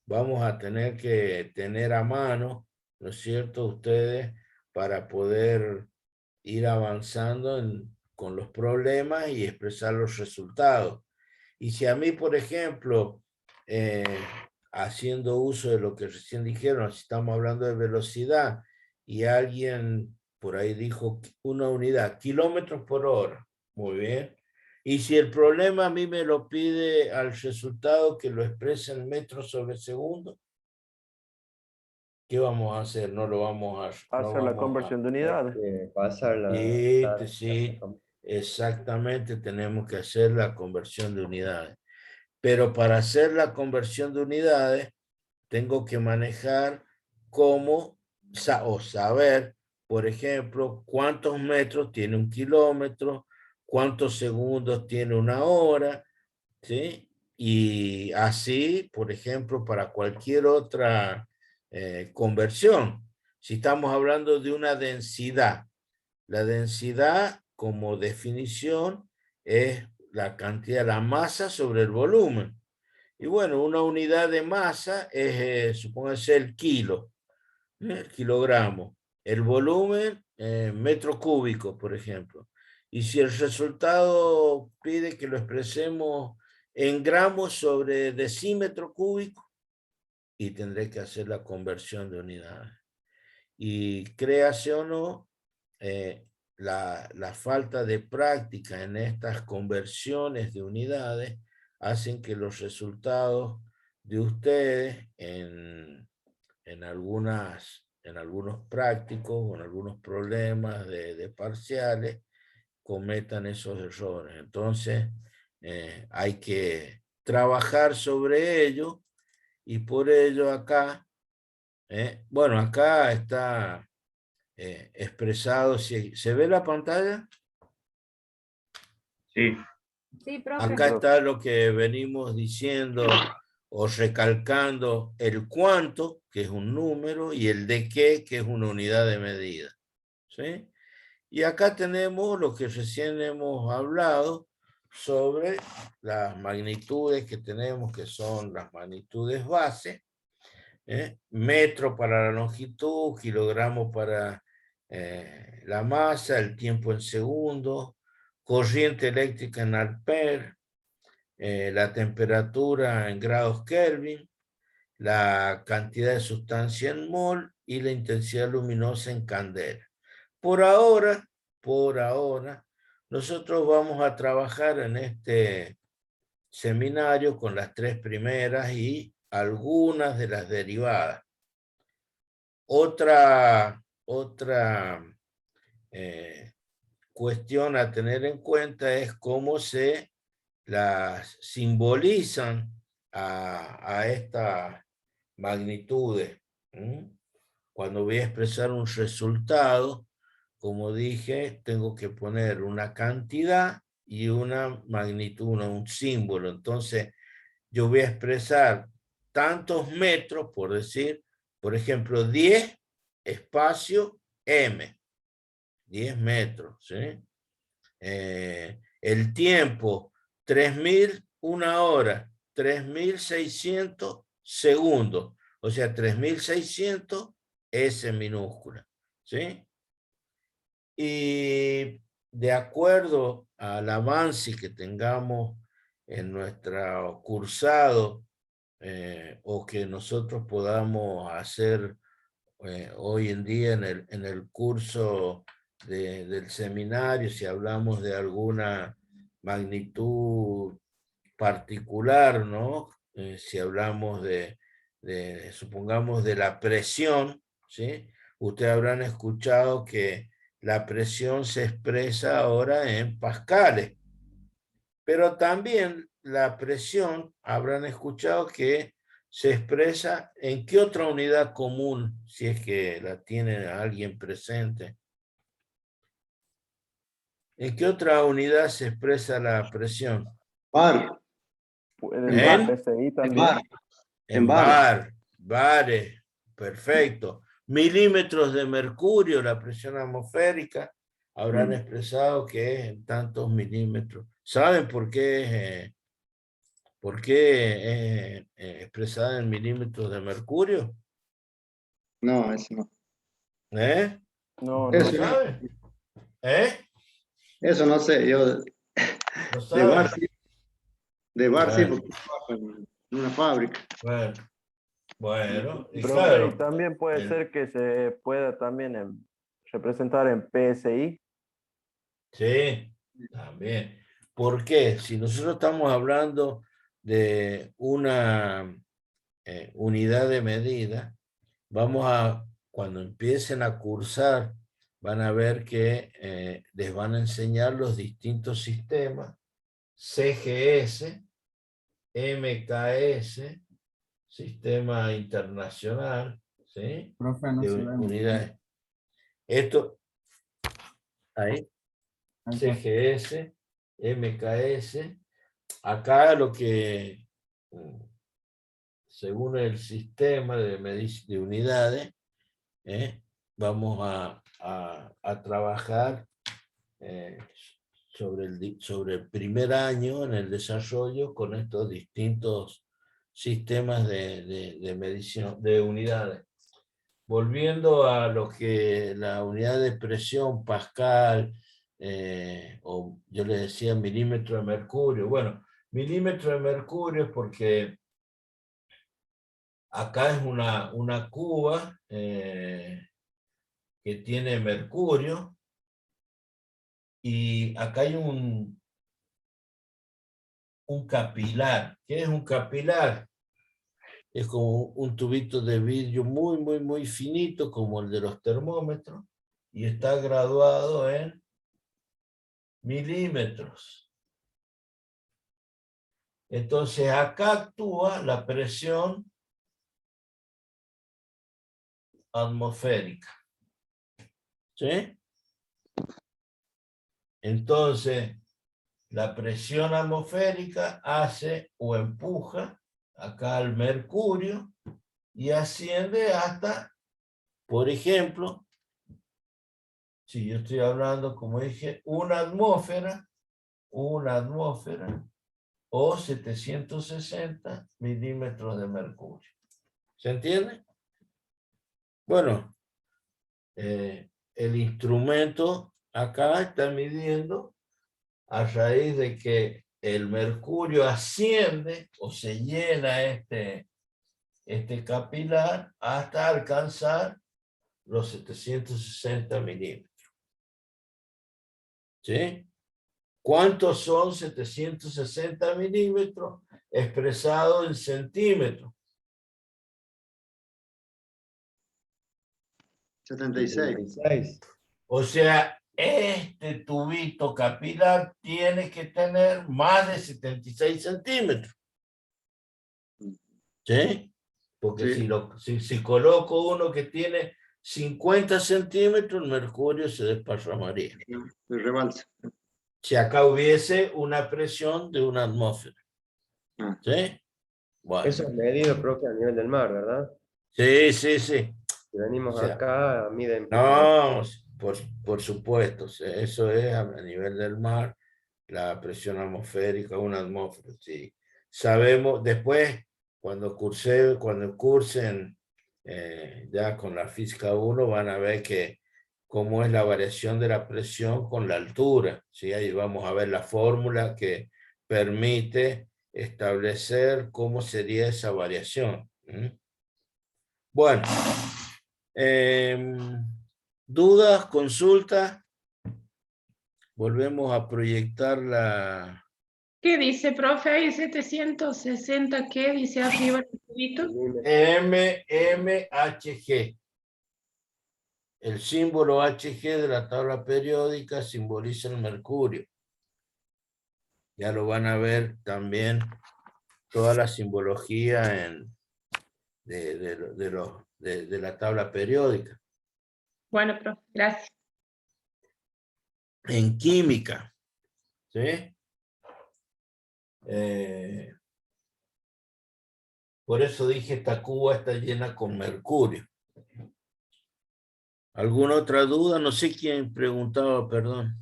Speaker 1: vamos a tener que tener a mano, ¿no es cierto?, ustedes, para poder ir avanzando con los problemas y expresar los resultados. Y si a mí, por ejemplo, haciendo uso de lo que recién dijeron, si estamos hablando de velocidad, y alguien por ahí dijo una unidad, kilómetros por hora, muy bien. Y si el problema a mí me lo pide al resultado que lo expresa en metros sobre segundo, ¿qué vamos a hacer? No lo vamos a... No
Speaker 5: Hacer la
Speaker 1: vamos
Speaker 5: conversión de unidades.
Speaker 2: Pasar la...
Speaker 1: Sí, exactamente, tenemos que hacer la conversión de unidades. Pero para hacer la conversión de unidades, tengo que manejar cómo o saber, por ejemplo, cuántos metros tiene un kilómetro, cuántos segundos tiene una hora, ¿sí? Y así, por ejemplo, para cualquier otra conversión. Si estamos hablando de una densidad, la densidad como definición es la cantidad, la masa sobre el volumen. Y bueno, una unidad de masa es, supóngase, el kilo, el kilogramo. El volumen, metro cúbico, por ejemplo. Y si el resultado pide que lo expresemos en gramos sobre decímetro cúbico, y tendré que hacer la conversión de unidades. Y créase o no, la falta de práctica en estas conversiones de unidades hacen que los resultados de ustedes en algunos prácticos o en algunos problemas de parciales cometan esos errores. Entonces, hay que trabajar sobre ello, y por ello acá, bueno, acá está expresado. ¿Se ve la pantalla?
Speaker 4: Sí.
Speaker 6: Sí, profe.
Speaker 1: Acá está lo que venimos diciendo o recalcando: el cuánto, que es un número, y el de qué, que es una unidad de medida. ¿Sí? Y acá tenemos lo que recién hemos hablado sobre las magnitudes que tenemos, que son las magnitudes base, metro para la longitud, kilogramo para la masa, el tiempo en segundos, corriente eléctrica en amperes, la temperatura en grados Kelvin, la cantidad de sustancia en mol y la intensidad luminosa en candela. Por ahora, nosotros vamos a trabajar en este seminario con las 3 primeras y algunas de las derivadas. Otra cuestión a tener en cuenta es cómo se las simbolizan a estas magnitudes. Cuando voy a expresar un resultado, como dije, tengo que poner una cantidad y una magnitud, un símbolo. Entonces, yo voy a expresar tantos metros, por decir, por ejemplo, 10 espacio M, 10 metros, ¿sí? El tiempo, 3000, una hora, 3600 segundos, o sea, 3600 S minúscula, ¿sí? Y de acuerdo al avance que tengamos en nuestro cursado o que nosotros podamos hacer hoy en día en el curso del seminario, si hablamos de alguna magnitud particular, ¿no? Si hablamos supongamos, de la presión, ¿sí? Ustedes habrán escuchado que la presión se expresa ahora en pascales, pero también la presión habrán escuchado que se expresa en qué otra unidad común, si es que la tiene alguien presente. ¿En qué otra unidad se expresa la presión?
Speaker 7: Bar.
Speaker 5: Puede
Speaker 1: ¿En?
Speaker 5: ser PSI también.
Speaker 1: En bares, perfecto. Milímetros de mercurio, la presión atmosférica, habrán expresado que es en tantos milímetros. ¿Saben por qué es expresada en milímetros de mercurio?
Speaker 7: No, eso no.
Speaker 1: ¿Eh?
Speaker 5: No,
Speaker 1: ¿No
Speaker 5: no.
Speaker 7: Eso,
Speaker 1: saben? ¿Eh?
Speaker 7: eso no sé, yo
Speaker 1: ¿No
Speaker 7: de bar
Speaker 1: saben?
Speaker 7: sí, de bar sí,
Speaker 1: Bueno,
Speaker 7: porque trabajo en una fábrica.
Speaker 1: bueno, y
Speaker 5: Profe, y
Speaker 1: claro,
Speaker 5: también puede ser que se pueda también representar en PSI.
Speaker 1: sí, también. ¿Por qué? Si nosotros estamos hablando de una unidad de medida, cuando empiecen a cursar, van a ver que les van a enseñar los distintos sistemas, CGS, MKS, sistema internacional, ¿sí?
Speaker 8: Profe, no
Speaker 1: De
Speaker 8: se ve muy bien.
Speaker 1: unidades. Esto, ahí,
Speaker 8: Ahí está.
Speaker 1: CGS, MKS. Acá lo que, según el sistema de unidades, vamos a trabajar sobre el primer año en el desarrollo con estos distintos sistemas de medición de unidades. Volviendo a lo que la unidad de presión Pascal, o yo les decía milímetro de mercurio. Bueno, milímetro de mercurio es porque acá es una cuba que tiene mercurio y acá hay un capilar. ¿Qué es un capilar? Es como un tubito de vidrio muy, muy, muy finito, como el de los termómetros, y está graduado en milímetros. Entonces acá actúa la presión atmosférica. ¿Sí? Entonces, la presión atmosférica hace o empuja acá al mercurio y asciende hasta, por ejemplo, si yo estoy hablando, como dije, una atmósfera o 760 milímetros de mercurio. ¿Se entiende? Bueno, el instrumento acá está midiendo a raíz de que el mercurio asciende o se llena este capilar hasta alcanzar los 760 milímetros. ¿Sí? ¿Cuántos son 760 milímetros expresado en centímetros?
Speaker 7: 76.
Speaker 1: O sea, este tubito capilar tiene que tener más de 76 centímetros. ¿Sí? Porque
Speaker 7: Sí.
Speaker 1: si coloco uno que tiene 50 centímetros, el mercurio se desparramaría.
Speaker 7: El rebalse.
Speaker 1: Si acá hubiese una presión de una atmósfera.
Speaker 7: Ah.
Speaker 1: ¿Sí? Bueno.
Speaker 2: Eso es medido, profe, a nivel del mar, ¿verdad?
Speaker 1: Sí, sí, sí.
Speaker 2: Si venimos
Speaker 1: O sea,
Speaker 2: acá, miden
Speaker 1: no, por supuesto, eso es a nivel del mar, la presión atmosférica, una atmósfera, sí. Sabemos, después, cuando cursen ya con la física 1, van a ver que cómo es la variación de la presión con la altura, ¿sí? Ahí vamos a ver la fórmula que permite establecer cómo sería esa variación. Bueno. ¿Dudas, consultas? Volvemos a proyectar la...
Speaker 3: ¿Qué dice, profe? Hay 760, ¿qué dice arriba el tubito?
Speaker 1: MMHG. El símbolo HG de la tabla periódica simboliza el mercurio. Ya lo van a ver también toda la simbología de la tabla periódica.
Speaker 3: Bueno, profe, gracias.
Speaker 1: En química, ¿sí? Por eso dije, esta cuba está llena con mercurio. ¿Alguna otra duda? No sé quién preguntaba, perdón.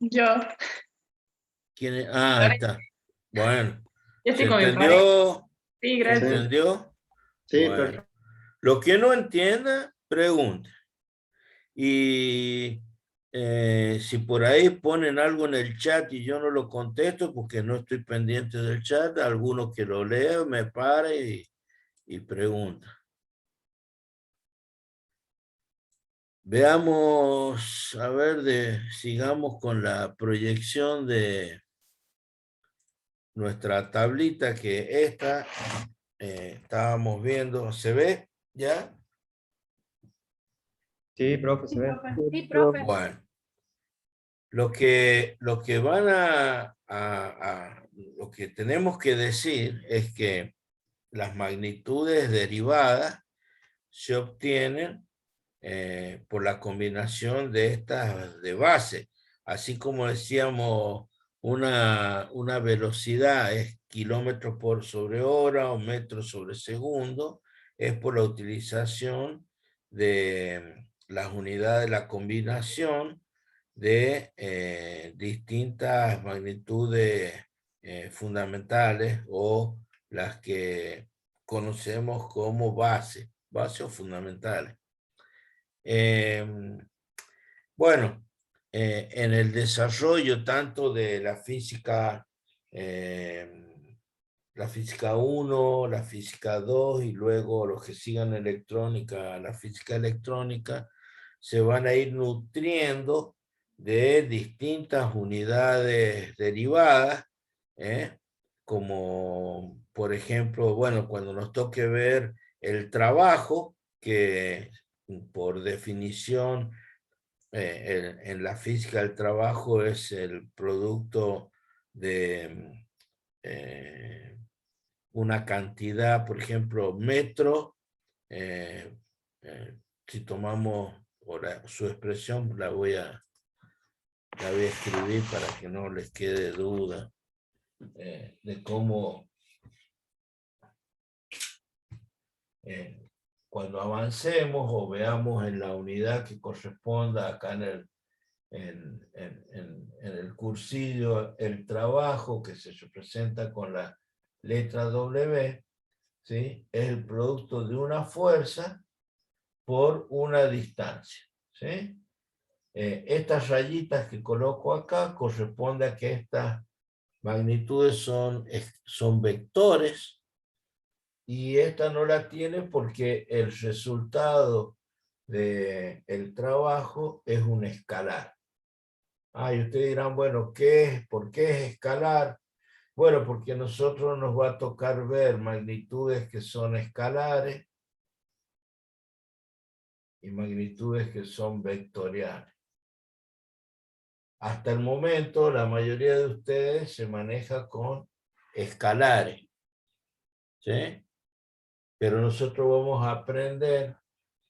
Speaker 3: Yo
Speaker 1: ¿Quién es? Ah, ahí está. Bueno, ¿se
Speaker 3: estoy con mi pareja.
Speaker 1: entendió?
Speaker 3: Sí,
Speaker 1: ¿Se
Speaker 3: gracias.
Speaker 1: entendió?
Speaker 7: Sí,
Speaker 1: Bueno,
Speaker 7: perfecto.
Speaker 1: lo que no entienda, pregunte. Y si por ahí ponen algo en el chat y yo no lo contesto porque no estoy pendiente del chat, alguno que lo lea me pare y pregunta. Veamos, a ver, sigamos con la proyección de nuestra tablita, que esta estábamos viendo. ¿Se ve ya?
Speaker 2: Sí, profe,
Speaker 6: Sí,
Speaker 2: se ve.
Speaker 6: profe. Sí, profe.
Speaker 1: Bueno, lo que van lo que tenemos que decir es que las magnitudes derivadas se obtienen por la combinación de estas de base. Así como decíamos, una velocidad es kilómetros por sobre hora o metros sobre segundo, es por la utilización de las unidades, la combinación de distintas magnitudes fundamentales o las que conocemos como bases o fundamentales. Bueno, en el desarrollo tanto de la física 1, la física 2 y luego los que sigan electrónica, la física electrónica, se van a ir nutriendo de distintas unidades derivadas, como por ejemplo, bueno, cuando nos toque ver el trabajo, que por definición en la física del trabajo es el producto de una cantidad, por ejemplo, metro, si tomamos su expresión, la voy a escribir para que no les quede duda de cómo cuando avancemos o veamos en la unidad que corresponda acá en el cursillo el trabajo que se representa con la letra W, ¿sí? Es el producto de una fuerza por una distancia, ¿sí? Estas rayitas que coloco acá corresponde a que estas magnitudes son vectores, y esta no la tiene porque el resultado del trabajo es un escalar. Y ustedes dirán, bueno, ¿por qué es escalar? Bueno, porque a nosotros nos va a tocar ver magnitudes que son escalares y magnitudes que son vectoriales. Hasta el momento, la mayoría de ustedes se maneja con escalares, ¿sí? Pero nosotros vamos a aprender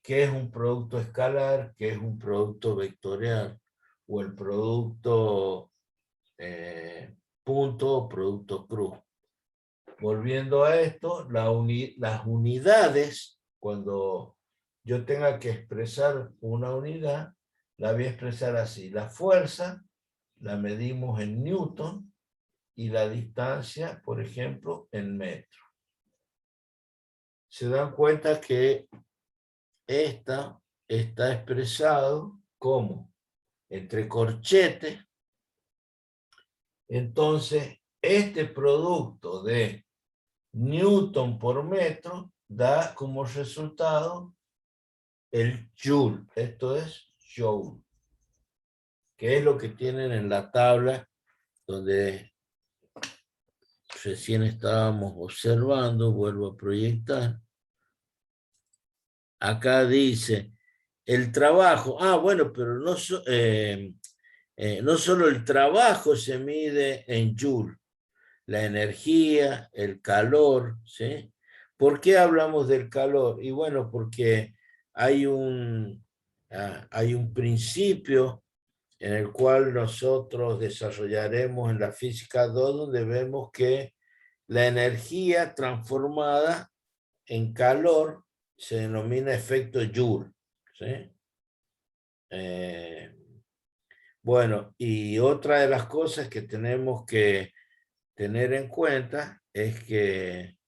Speaker 1: qué es un producto escalar, qué es un producto vectorial, o el producto punto o producto cruz. Volviendo a esto, las unidades, cuando yo tenga que expresar una unidad, la voy a expresar así. La fuerza la medimos en newton y la distancia, por ejemplo, en metro. Se dan cuenta que esta está expresado como entre corchetes. Entonces, este producto de newton por metro da como resultado el joule. Esto es joule, que es lo que tienen en la tabla donde recién estábamos observando. Vuelvo a proyectar. Acá dice el trabajo. Bueno, pero no solo el trabajo se mide en joule, la energía, el calor, ¿sí? ¿Por qué hablamos del calor? Y bueno, porque hay un principio en el cual nosotros desarrollaremos en la física 2, donde vemos que la energía transformada en calor se denomina efecto Joule, ¿sí? Bueno, y otra de las cosas que tenemos que tener en cuenta es que,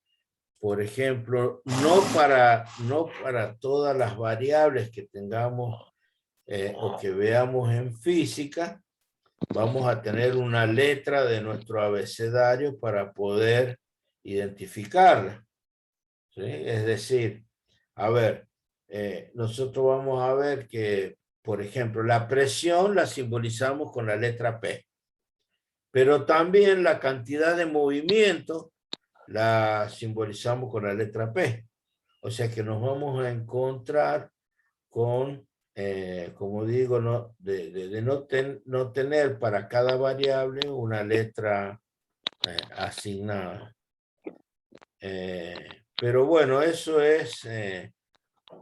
Speaker 1: por ejemplo, no para todas las variables que tengamos o que veamos en física, vamos a tener una letra de nuestro abecedario para poder identificarla, ¿sí? Es decir, a ver, nosotros vamos a ver que, por ejemplo, la presión la simbolizamos con la letra P, pero también la cantidad de movimiento la simbolizamos con la letra P. O sea que nos vamos a encontrar con, como digo, no tener para cada variable una letra asignada. Pero bueno, eso es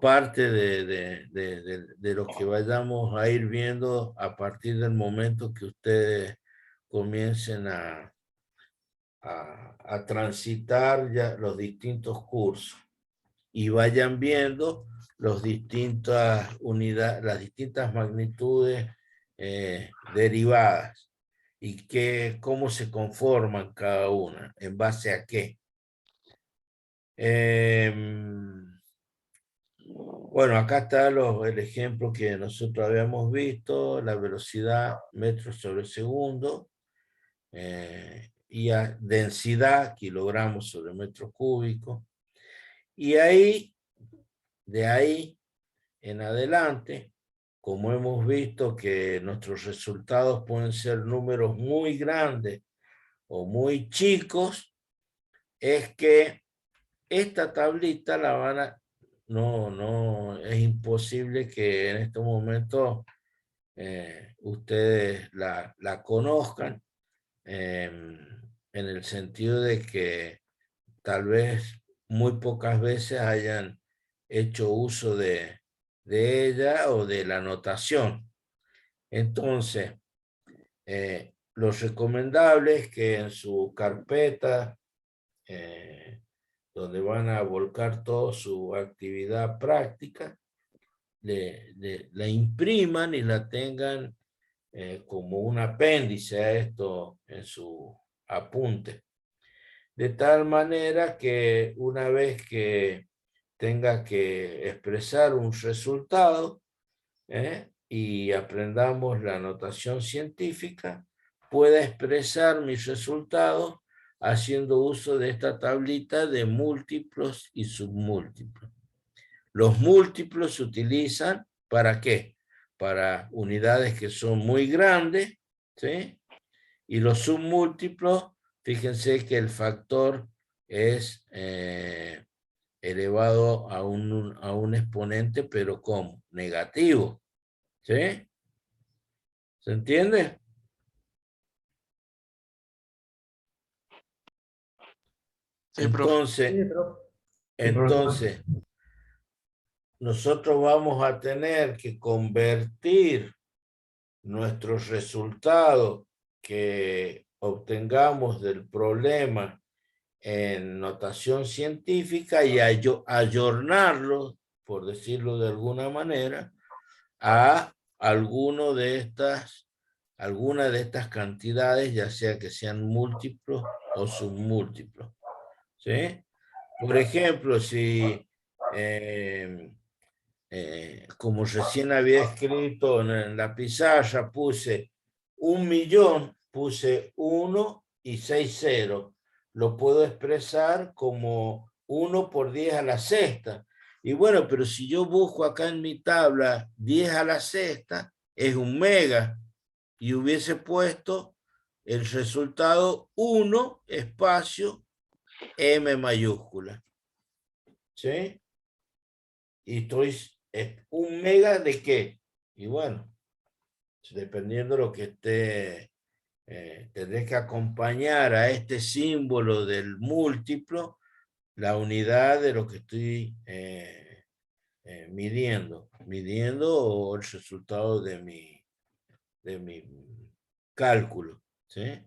Speaker 1: parte de lo que vayamos a ir viendo a partir del momento que ustedes comiencen a transitar ya los distintos cursos y vayan viendo las distintas unidades, las distintas magnitudes derivadas y cómo se conforman cada una, en base a qué. Bueno, acá está el ejemplo que nosotros habíamos visto, la velocidad metros sobre segundo, y a densidad kilogramos sobre metro cúbico. Y ahí, de ahí en adelante, como hemos visto que nuestros resultados pueden ser números muy grandes o muy chicos, es que esta tablita la van a... No, es imposible que en estos momentos ustedes la conozcan, en el sentido de que tal vez muy pocas veces hayan hecho uso de ella o de la notación. Entonces, lo recomendable es que en su carpeta, donde van a volcar toda su actividad práctica, la impriman y la tengan como un apéndice a esto en su apunte. De tal manera que una vez que tenga que expresar un resultado y aprendamos la notación científica, pueda expresar mis resultados haciendo uso de esta tablita de múltiplos y submúltiplos. Los múltiplos se utilizan ¿para qué? Para unidades que son muy grandes, ¿sí? Y los submúltiplos, fíjense que el factor es elevado a un exponente, pero ¿cómo? Negativo. ¿Sí? ¿Se entiende?
Speaker 8: Sí, profe.
Speaker 1: Entonces, nosotros vamos a tener que convertir nuestros resultados que obtengamos del problema en notación científica y ayornarlo, por decirlo de alguna manera, a alguna de estas cantidades, ya sea que sean múltiplos o submúltiplos. ¿Sí? Por ejemplo, si como recién había escrito en la pizarra, puse 1.000.000, puse 1 y 6 ceros. Lo puedo expresar como 1 por 10 a la sexta. Y bueno, pero si yo busco acá en mi tabla 10 a la sexta, es 1 mega. Y hubiese puesto el resultado 1 espacio M mayúscula. ¿Sí? Y estoy, ¿1 mega de qué? Y bueno, dependiendo de lo que esté, tendré que acompañar a este símbolo del múltiplo la unidad de lo que estoy midiendo o el resultado de mi cálculo. ¿Sí?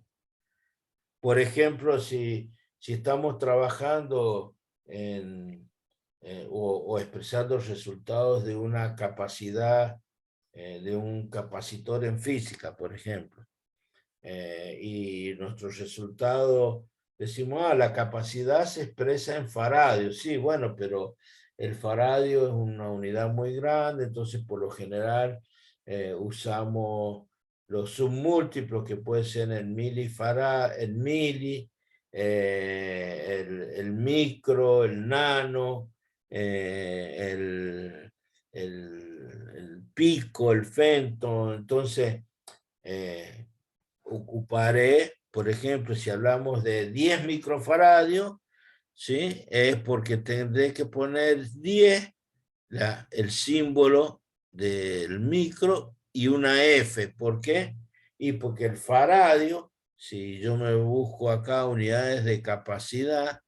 Speaker 1: Por ejemplo, si estamos trabajando o expresando resultados de una capacidad de un capacitor en física, por ejemplo, y nuestro resultado, decimos, la capacidad se expresa en faradio. Sí, bueno, pero el faradio es una unidad muy grande, entonces por lo general usamos los submúltiplos que puede ser el milifarad, el mili, el micro, el nano, el pico, el femto. Entonces, ocuparé, por ejemplo, si hablamos de 10 microfaradios, ¿sí? Es porque tendré que poner 10, el símbolo del micro y una F. ¿Por qué? Y porque el faradio, si yo me busco acá unidades de capacidad,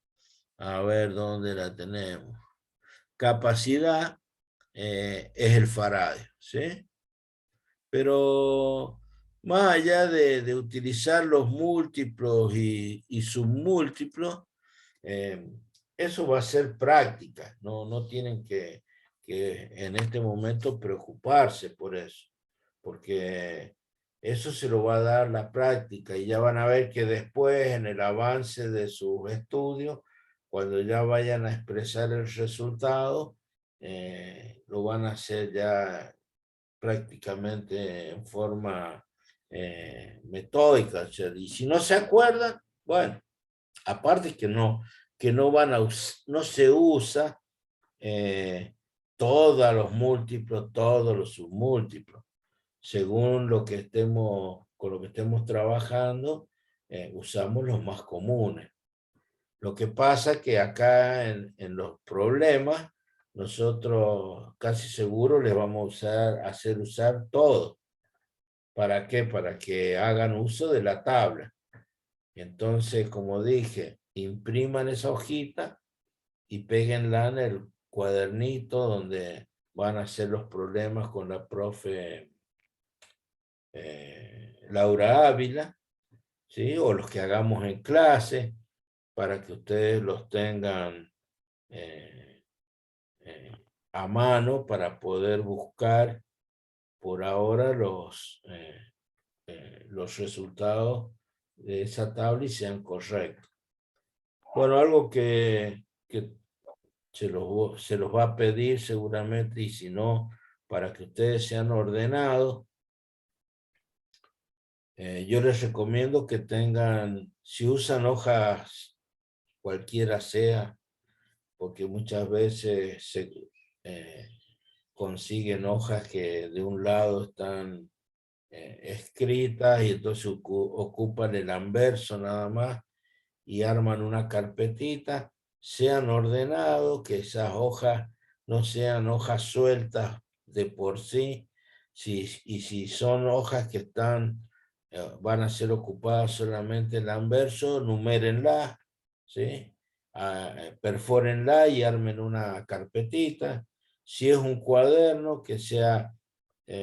Speaker 1: a ver dónde la tenemos. Capacidad es el faradio, ¿sí? Pero más allá de utilizar los múltiplos y submúltiplos, eso va a ser práctica, no tienen que en este momento preocuparse por eso, porque eso se lo va a dar la práctica y ya van a ver que después en el avance de sus estudios, cuando ya vayan a expresar el resultado, lo van a hacer ya prácticamente en forma metódica. Y si no se acuerdan, bueno, aparte que no no se usa todos los múltiplos, todos los submúltiplos. Según lo que estemos, con lo que estemos trabajando, usamos los más comunes. Lo que pasa que acá en los problemas, nosotros casi seguro les vamos a hacer usar todo. ¿Para qué? Para que hagan uso de la tabla. Entonces, como dije, impriman esa hojita y péguenla en el cuadernito donde van a hacer los problemas con la profe Laura Ávila, ¿sí? O los que hagamos en clase, para que ustedes los tengan a mano para poder buscar por ahora los resultados de esa tabla y sean correctos. Bueno, algo que se los va a pedir seguramente, y si no, para que ustedes sean ordenados, yo les recomiendo que tengan, si usan hojas, cualquiera sea, porque muchas veces se consiguen hojas que de un lado están escritas y entonces ocupan el anverso nada más y arman una carpetita. sean ordenados, que esas hojas no sean hojas sueltas de por sí, y si son hojas que van a ser ocupadas solamente en el anverso, numérenlas, ¿sí? Perfórenla y armen una carpetita. Si es un cuaderno, que sea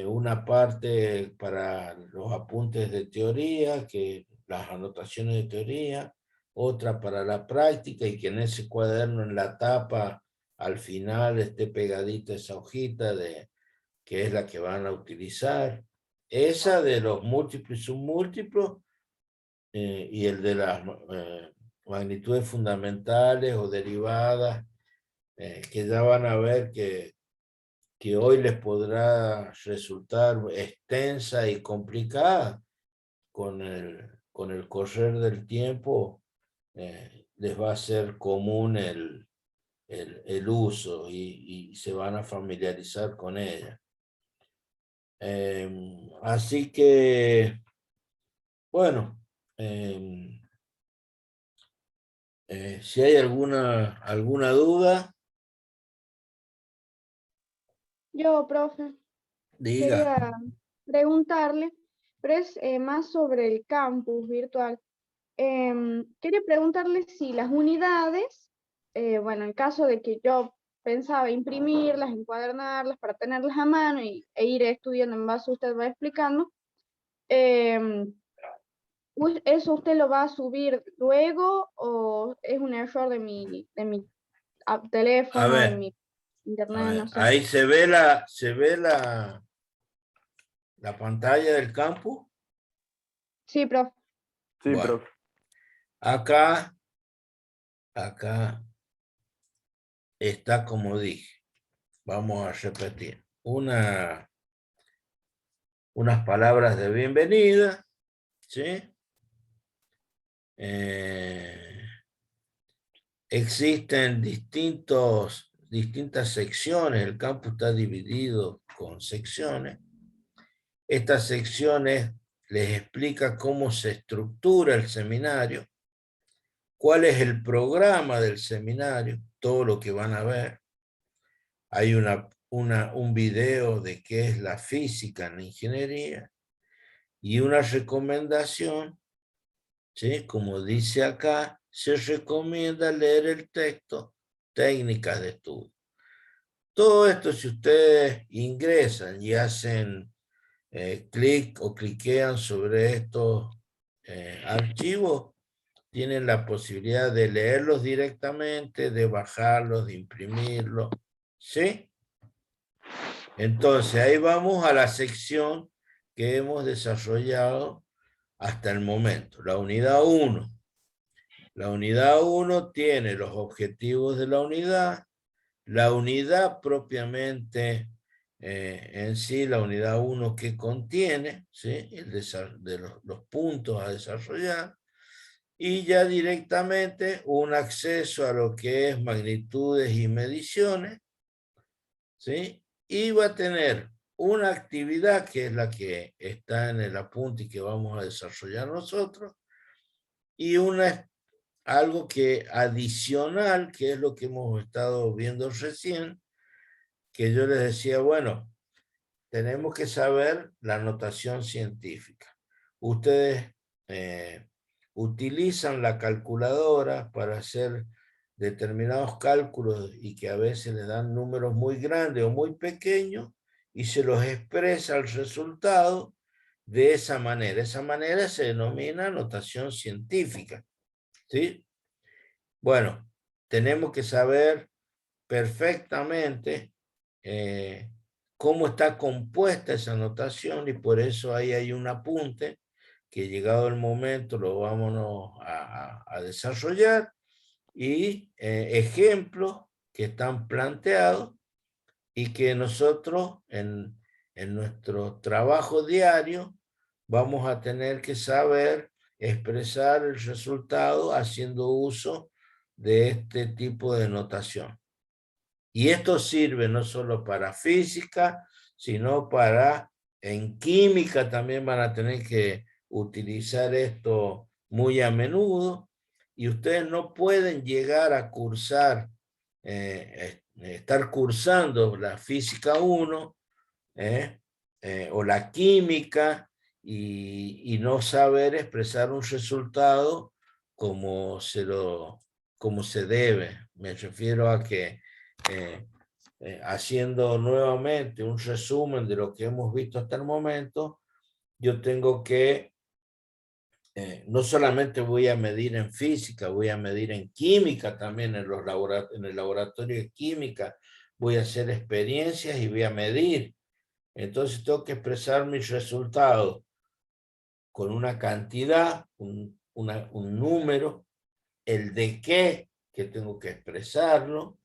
Speaker 1: una parte para los apuntes de teoría, que las anotaciones de teoría, otra para la práctica, y que en ese cuaderno, en la tapa, al final esté pegadita esa hojita que es la que van a utilizar. Esa de los múltiplos y submúltiplos, y el de las magnitudes fundamentales o derivadas, que ya van a ver que hoy les podrá resultar extensa y complicada. Con el correr del tiempo les va a ser común el uso, y se van a familiarizar con ella. Así que, bueno, si hay alguna duda,
Speaker 9: Yo, profe,
Speaker 1: diga.
Speaker 9: quería preguntarle, pero es más sobre el campus virtual. Quería preguntarle si las unidades, bueno, en caso de que yo pensaba imprimirlas, encuadernarlas para tenerlas a mano e ir estudiando en base a usted va explicando, ¿eso usted lo va a subir luego o es un error de mi
Speaker 1: A
Speaker 9: teléfono, de
Speaker 1: ver,
Speaker 9: mi internet, no sé?
Speaker 1: ahí se ve la pantalla del campus.
Speaker 9: Sí, profe.
Speaker 5: Sí,
Speaker 1: Bueno,
Speaker 5: profe.
Speaker 1: acá está como dije. Vamos a repetir. Unas palabras de bienvenida, ¿sí? Existen distintas secciones. El campus está dividido con secciones. Estas secciones les explica cómo se estructura el seminario, cuál es el programa del seminario, todo lo que van a ver. Hay un video de qué es la física en la ingeniería y una recomendación, ¿sí? Como dice acá, se recomienda leer el texto Técnicas de Estudio. Todo esto, si ustedes ingresan y hacen clic o cliquean sobre estos archivos, tienen la posibilidad de leerlos directamente, de bajarlos, de imprimirlos, ¿sí? Entonces, ahí vamos a la sección que hemos desarrollado hasta el momento, la unidad 1. La unidad 1 tiene los objetivos de la unidad propiamente en sí, la unidad 1 que contiene, ¿sí? Los puntos a desarrollar, y ya directamente un acceso a lo que es magnitudes y mediciones, ¿sí? Y va a tener una actividad que es la que está en el apunte y que vamos a desarrollar nosotros, y algo que adicional, que es lo que hemos estado viendo recién, que yo les decía, bueno, tenemos que saber la notación científica. Ustedes utilizan la calculadora para hacer determinados cálculos y que a veces les dan números muy grandes o muy pequeños y se los expresa el resultado de esa manera. Esa manera se denomina notación científica, ¿sí? Bueno, tenemos que saber perfectamente cómo está compuesta esa notación, y por eso ahí hay un apunte que llegado el momento lo vamos a desarrollar, y ejemplos que están planteados y que nosotros en nuestro trabajo diario vamos a tener que saber expresar el resultado haciendo uso de este tipo de notación. Y esto sirve no solo para física, sino en química también van a tener que utilizar esto muy a menudo, y ustedes no pueden llegar a cursar, estar cursando la física 1 o la química y no saber expresar un resultado como se debe. Me refiero a que haciendo nuevamente un resumen de lo que hemos visto hasta el momento, yo tengo que no solamente voy a medir en física, voy a medir en química también, en el laboratorio de química, voy a hacer experiencias y voy a medir. Entonces tengo que expresar mis resultados con una cantidad, un número, el de qué que tengo que expresarlo,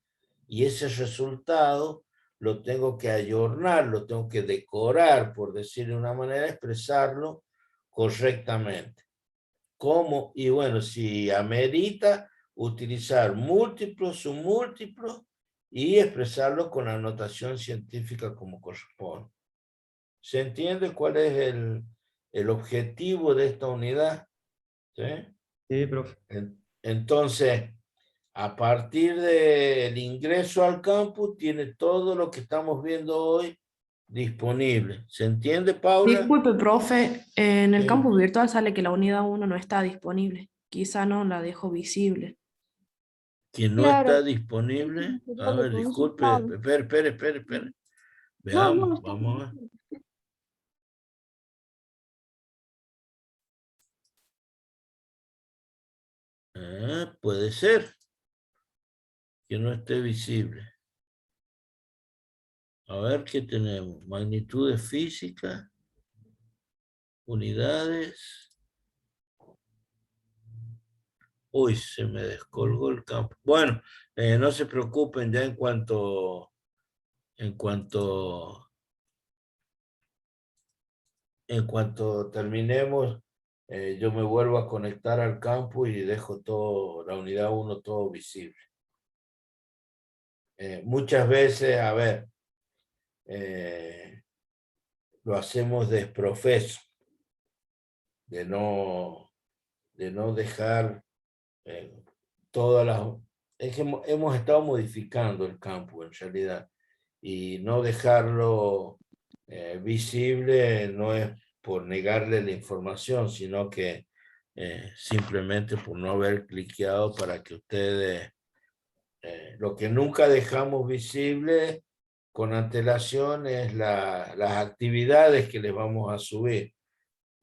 Speaker 1: y ese resultado lo tengo que ayornar, lo tengo que decorar, por decirlo de una manera, expresarlo correctamente. ¿Cómo? Y bueno, si amerita, utilizar múltiplos, submúltiplos y expresarlo con la notación científica como corresponde. ¿Se entiende cuál es el objetivo de esta unidad? ¿Sí?
Speaker 4: Sí, profe.
Speaker 1: Entonces, a partir del ingreso al campus, tiene todo lo que estamos viendo hoy disponible. ¿Se entiende, Paula?
Speaker 10: Disculpe, profe, en el
Speaker 1: Sí.
Speaker 10: campus virtual sale que la unidad 1 no está disponible. Quizá no la dejo visible.
Speaker 1: Que no
Speaker 9: Claro.
Speaker 1: está disponible. A ver, disculpe, espere. Veamos, vamos a ver. Puede ser que no esté visible. A ver qué tenemos. Magnitudes físicas, unidades. Uy, se me descolgó el campo. Bueno, no se preocupen ya en cuanto terminemos, yo me vuelvo a conectar al campo y dejo todo, la unidad 1 todo visible. Muchas veces, a ver, lo hacemos desprofeso, de no dejar todas las... Es que hemos estado modificando el campo en realidad, y no dejarlo visible no es por negarle la información, sino que simplemente por no haber cliqueado para que ustedes... lo que nunca dejamos visible con antelación es las actividades que les vamos a subir,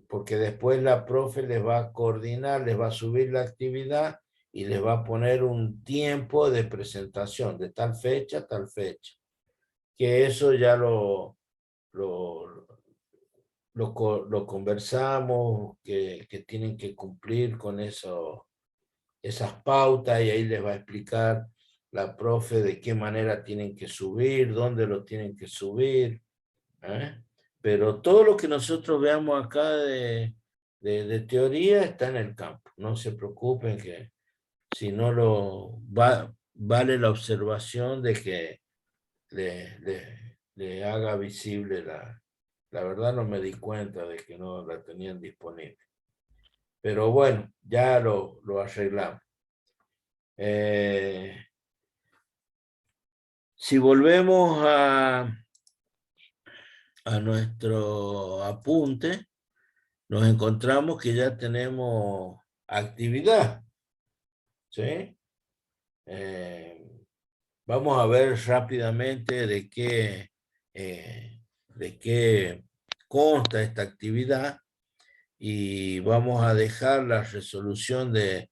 Speaker 1: porque después la profe les va a coordinar, les va a subir la actividad y les va a poner un tiempo de presentación, de tal fecha a tal fecha. Que eso ya lo conversamos, que tienen que cumplir con eso, esas pautas, y ahí les va a explicar la profe de qué manera tienen que subir, dónde lo tienen que subir. Pero todo lo que nosotros veamos acá de teoría está en el campo. No se preocupen que si no vale la observación de que le haga visible la verdad. No me di cuenta de que no la tenían disponible. Pero bueno, ya lo arreglamos. Si volvemos a nuestro apunte, nos encontramos que ya tenemos actividad. ¿Sí? Vamos a ver rápidamente de qué consta esta actividad, y vamos a dejar la resolución de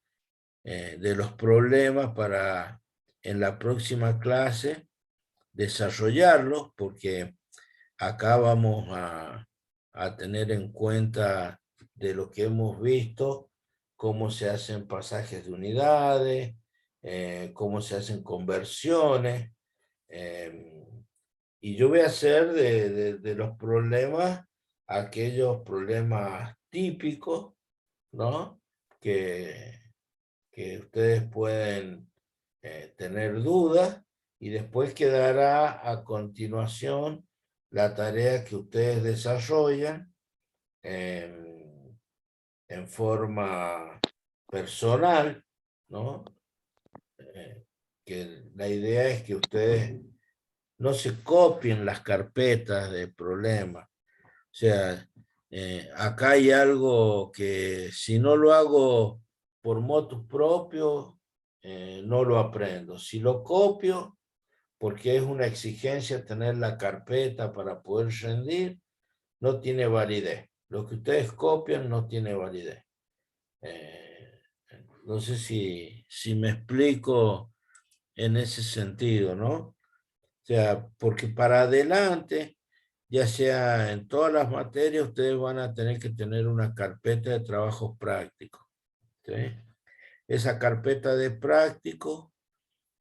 Speaker 1: los problemas para en la próxima clase desarrollarlos, porque acá vamos a tener en cuenta de lo que hemos visto, cómo se hacen pasajes de unidades, cómo se hacen conversiones, y yo voy a hacer de los problemas aquellos problemas típicos, ¿no? Que ustedes pueden tener dudas, y después quedará a continuación la tarea que ustedes desarrollan en forma personal, ¿no? Que la idea es que ustedes no se copien las carpetas de problemas. O sea, acá hay algo que si no lo hago por motus propio, no lo aprendo. Si lo copio, porque es una exigencia tener la carpeta para poder rendir, no tiene validez. Lo que ustedes copian no tiene validez. No sé si me explico en ese sentido, ¿no? O sea, porque para adelante, ya sea en todas las materias, ustedes van a tener que tener una carpeta de trabajos prácticos. ¿Sí? Esa carpeta de prácticos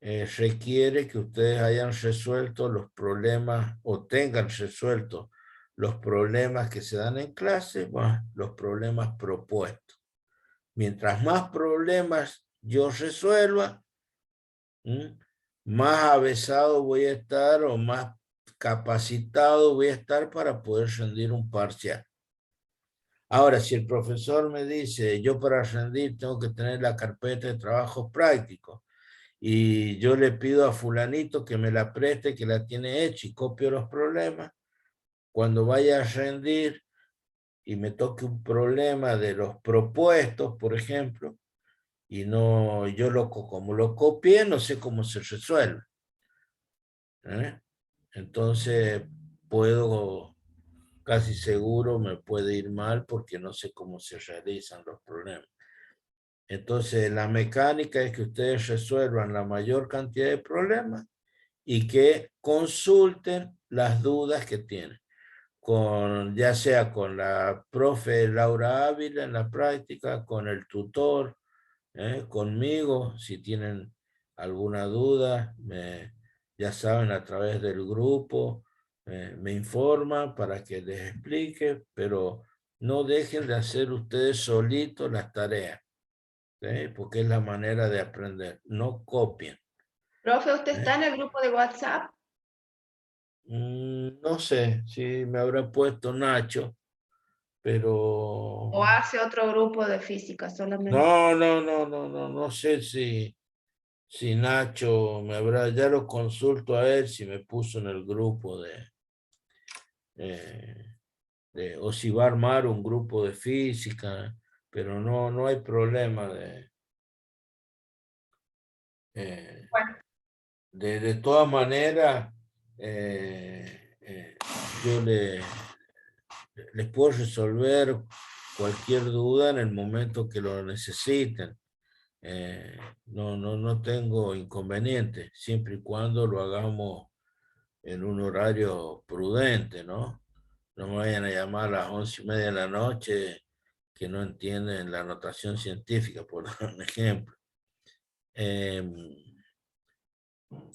Speaker 1: requiere que ustedes hayan resuelto los problemas o tengan resuelto los problemas que se dan en clase, más los problemas propuestos. Mientras más problemas yo resuelva, más avesado voy a estar o más capacitado voy a estar para poder rendir un parcial. Ahora, si el profesor me dice, yo para rendir tengo que tener la carpeta de trabajos prácticos, y yo le pido a fulanito que me la preste, que la tiene hecha, y copio los problemas, cuando vaya a rendir y me toque un problema de los propuestos, por ejemplo, y no, como lo copié, no sé cómo se resuelve. Entonces, casi seguro me puede ir mal porque no sé cómo se realizan los problemas. Entonces, la mecánica es que ustedes resuelvan la mayor cantidad de problemas y que consulten las dudas que tienen, ya sea con la profe Laura Ávila en la práctica, con el tutor, conmigo, si tienen alguna duda, ya saben, a través del grupo, me informan para que les explique, pero no dejen de hacer ustedes solitos las tareas, porque es la manera de aprender, no copien.
Speaker 3: Profe, ¿usted está en el grupo de WhatsApp?
Speaker 1: No sé si me habrá puesto Nacho, pero...
Speaker 3: ¿O hace otro grupo de física solamente?
Speaker 1: No sé si Nacho me habrá, ya lo consulto a él si me puso en el grupo o si va a armar un grupo de física, pero no hay problema
Speaker 3: Bueno.
Speaker 1: de todas maneras, yo les puedo resolver cualquier duda en el momento que lo necesiten. No tengo inconveniente, siempre y cuando lo hagamos en un horario prudente, ¿no? No me vayan a llamar a las 11:30 de la noche que no entienden la notación científica, por dar un ejemplo.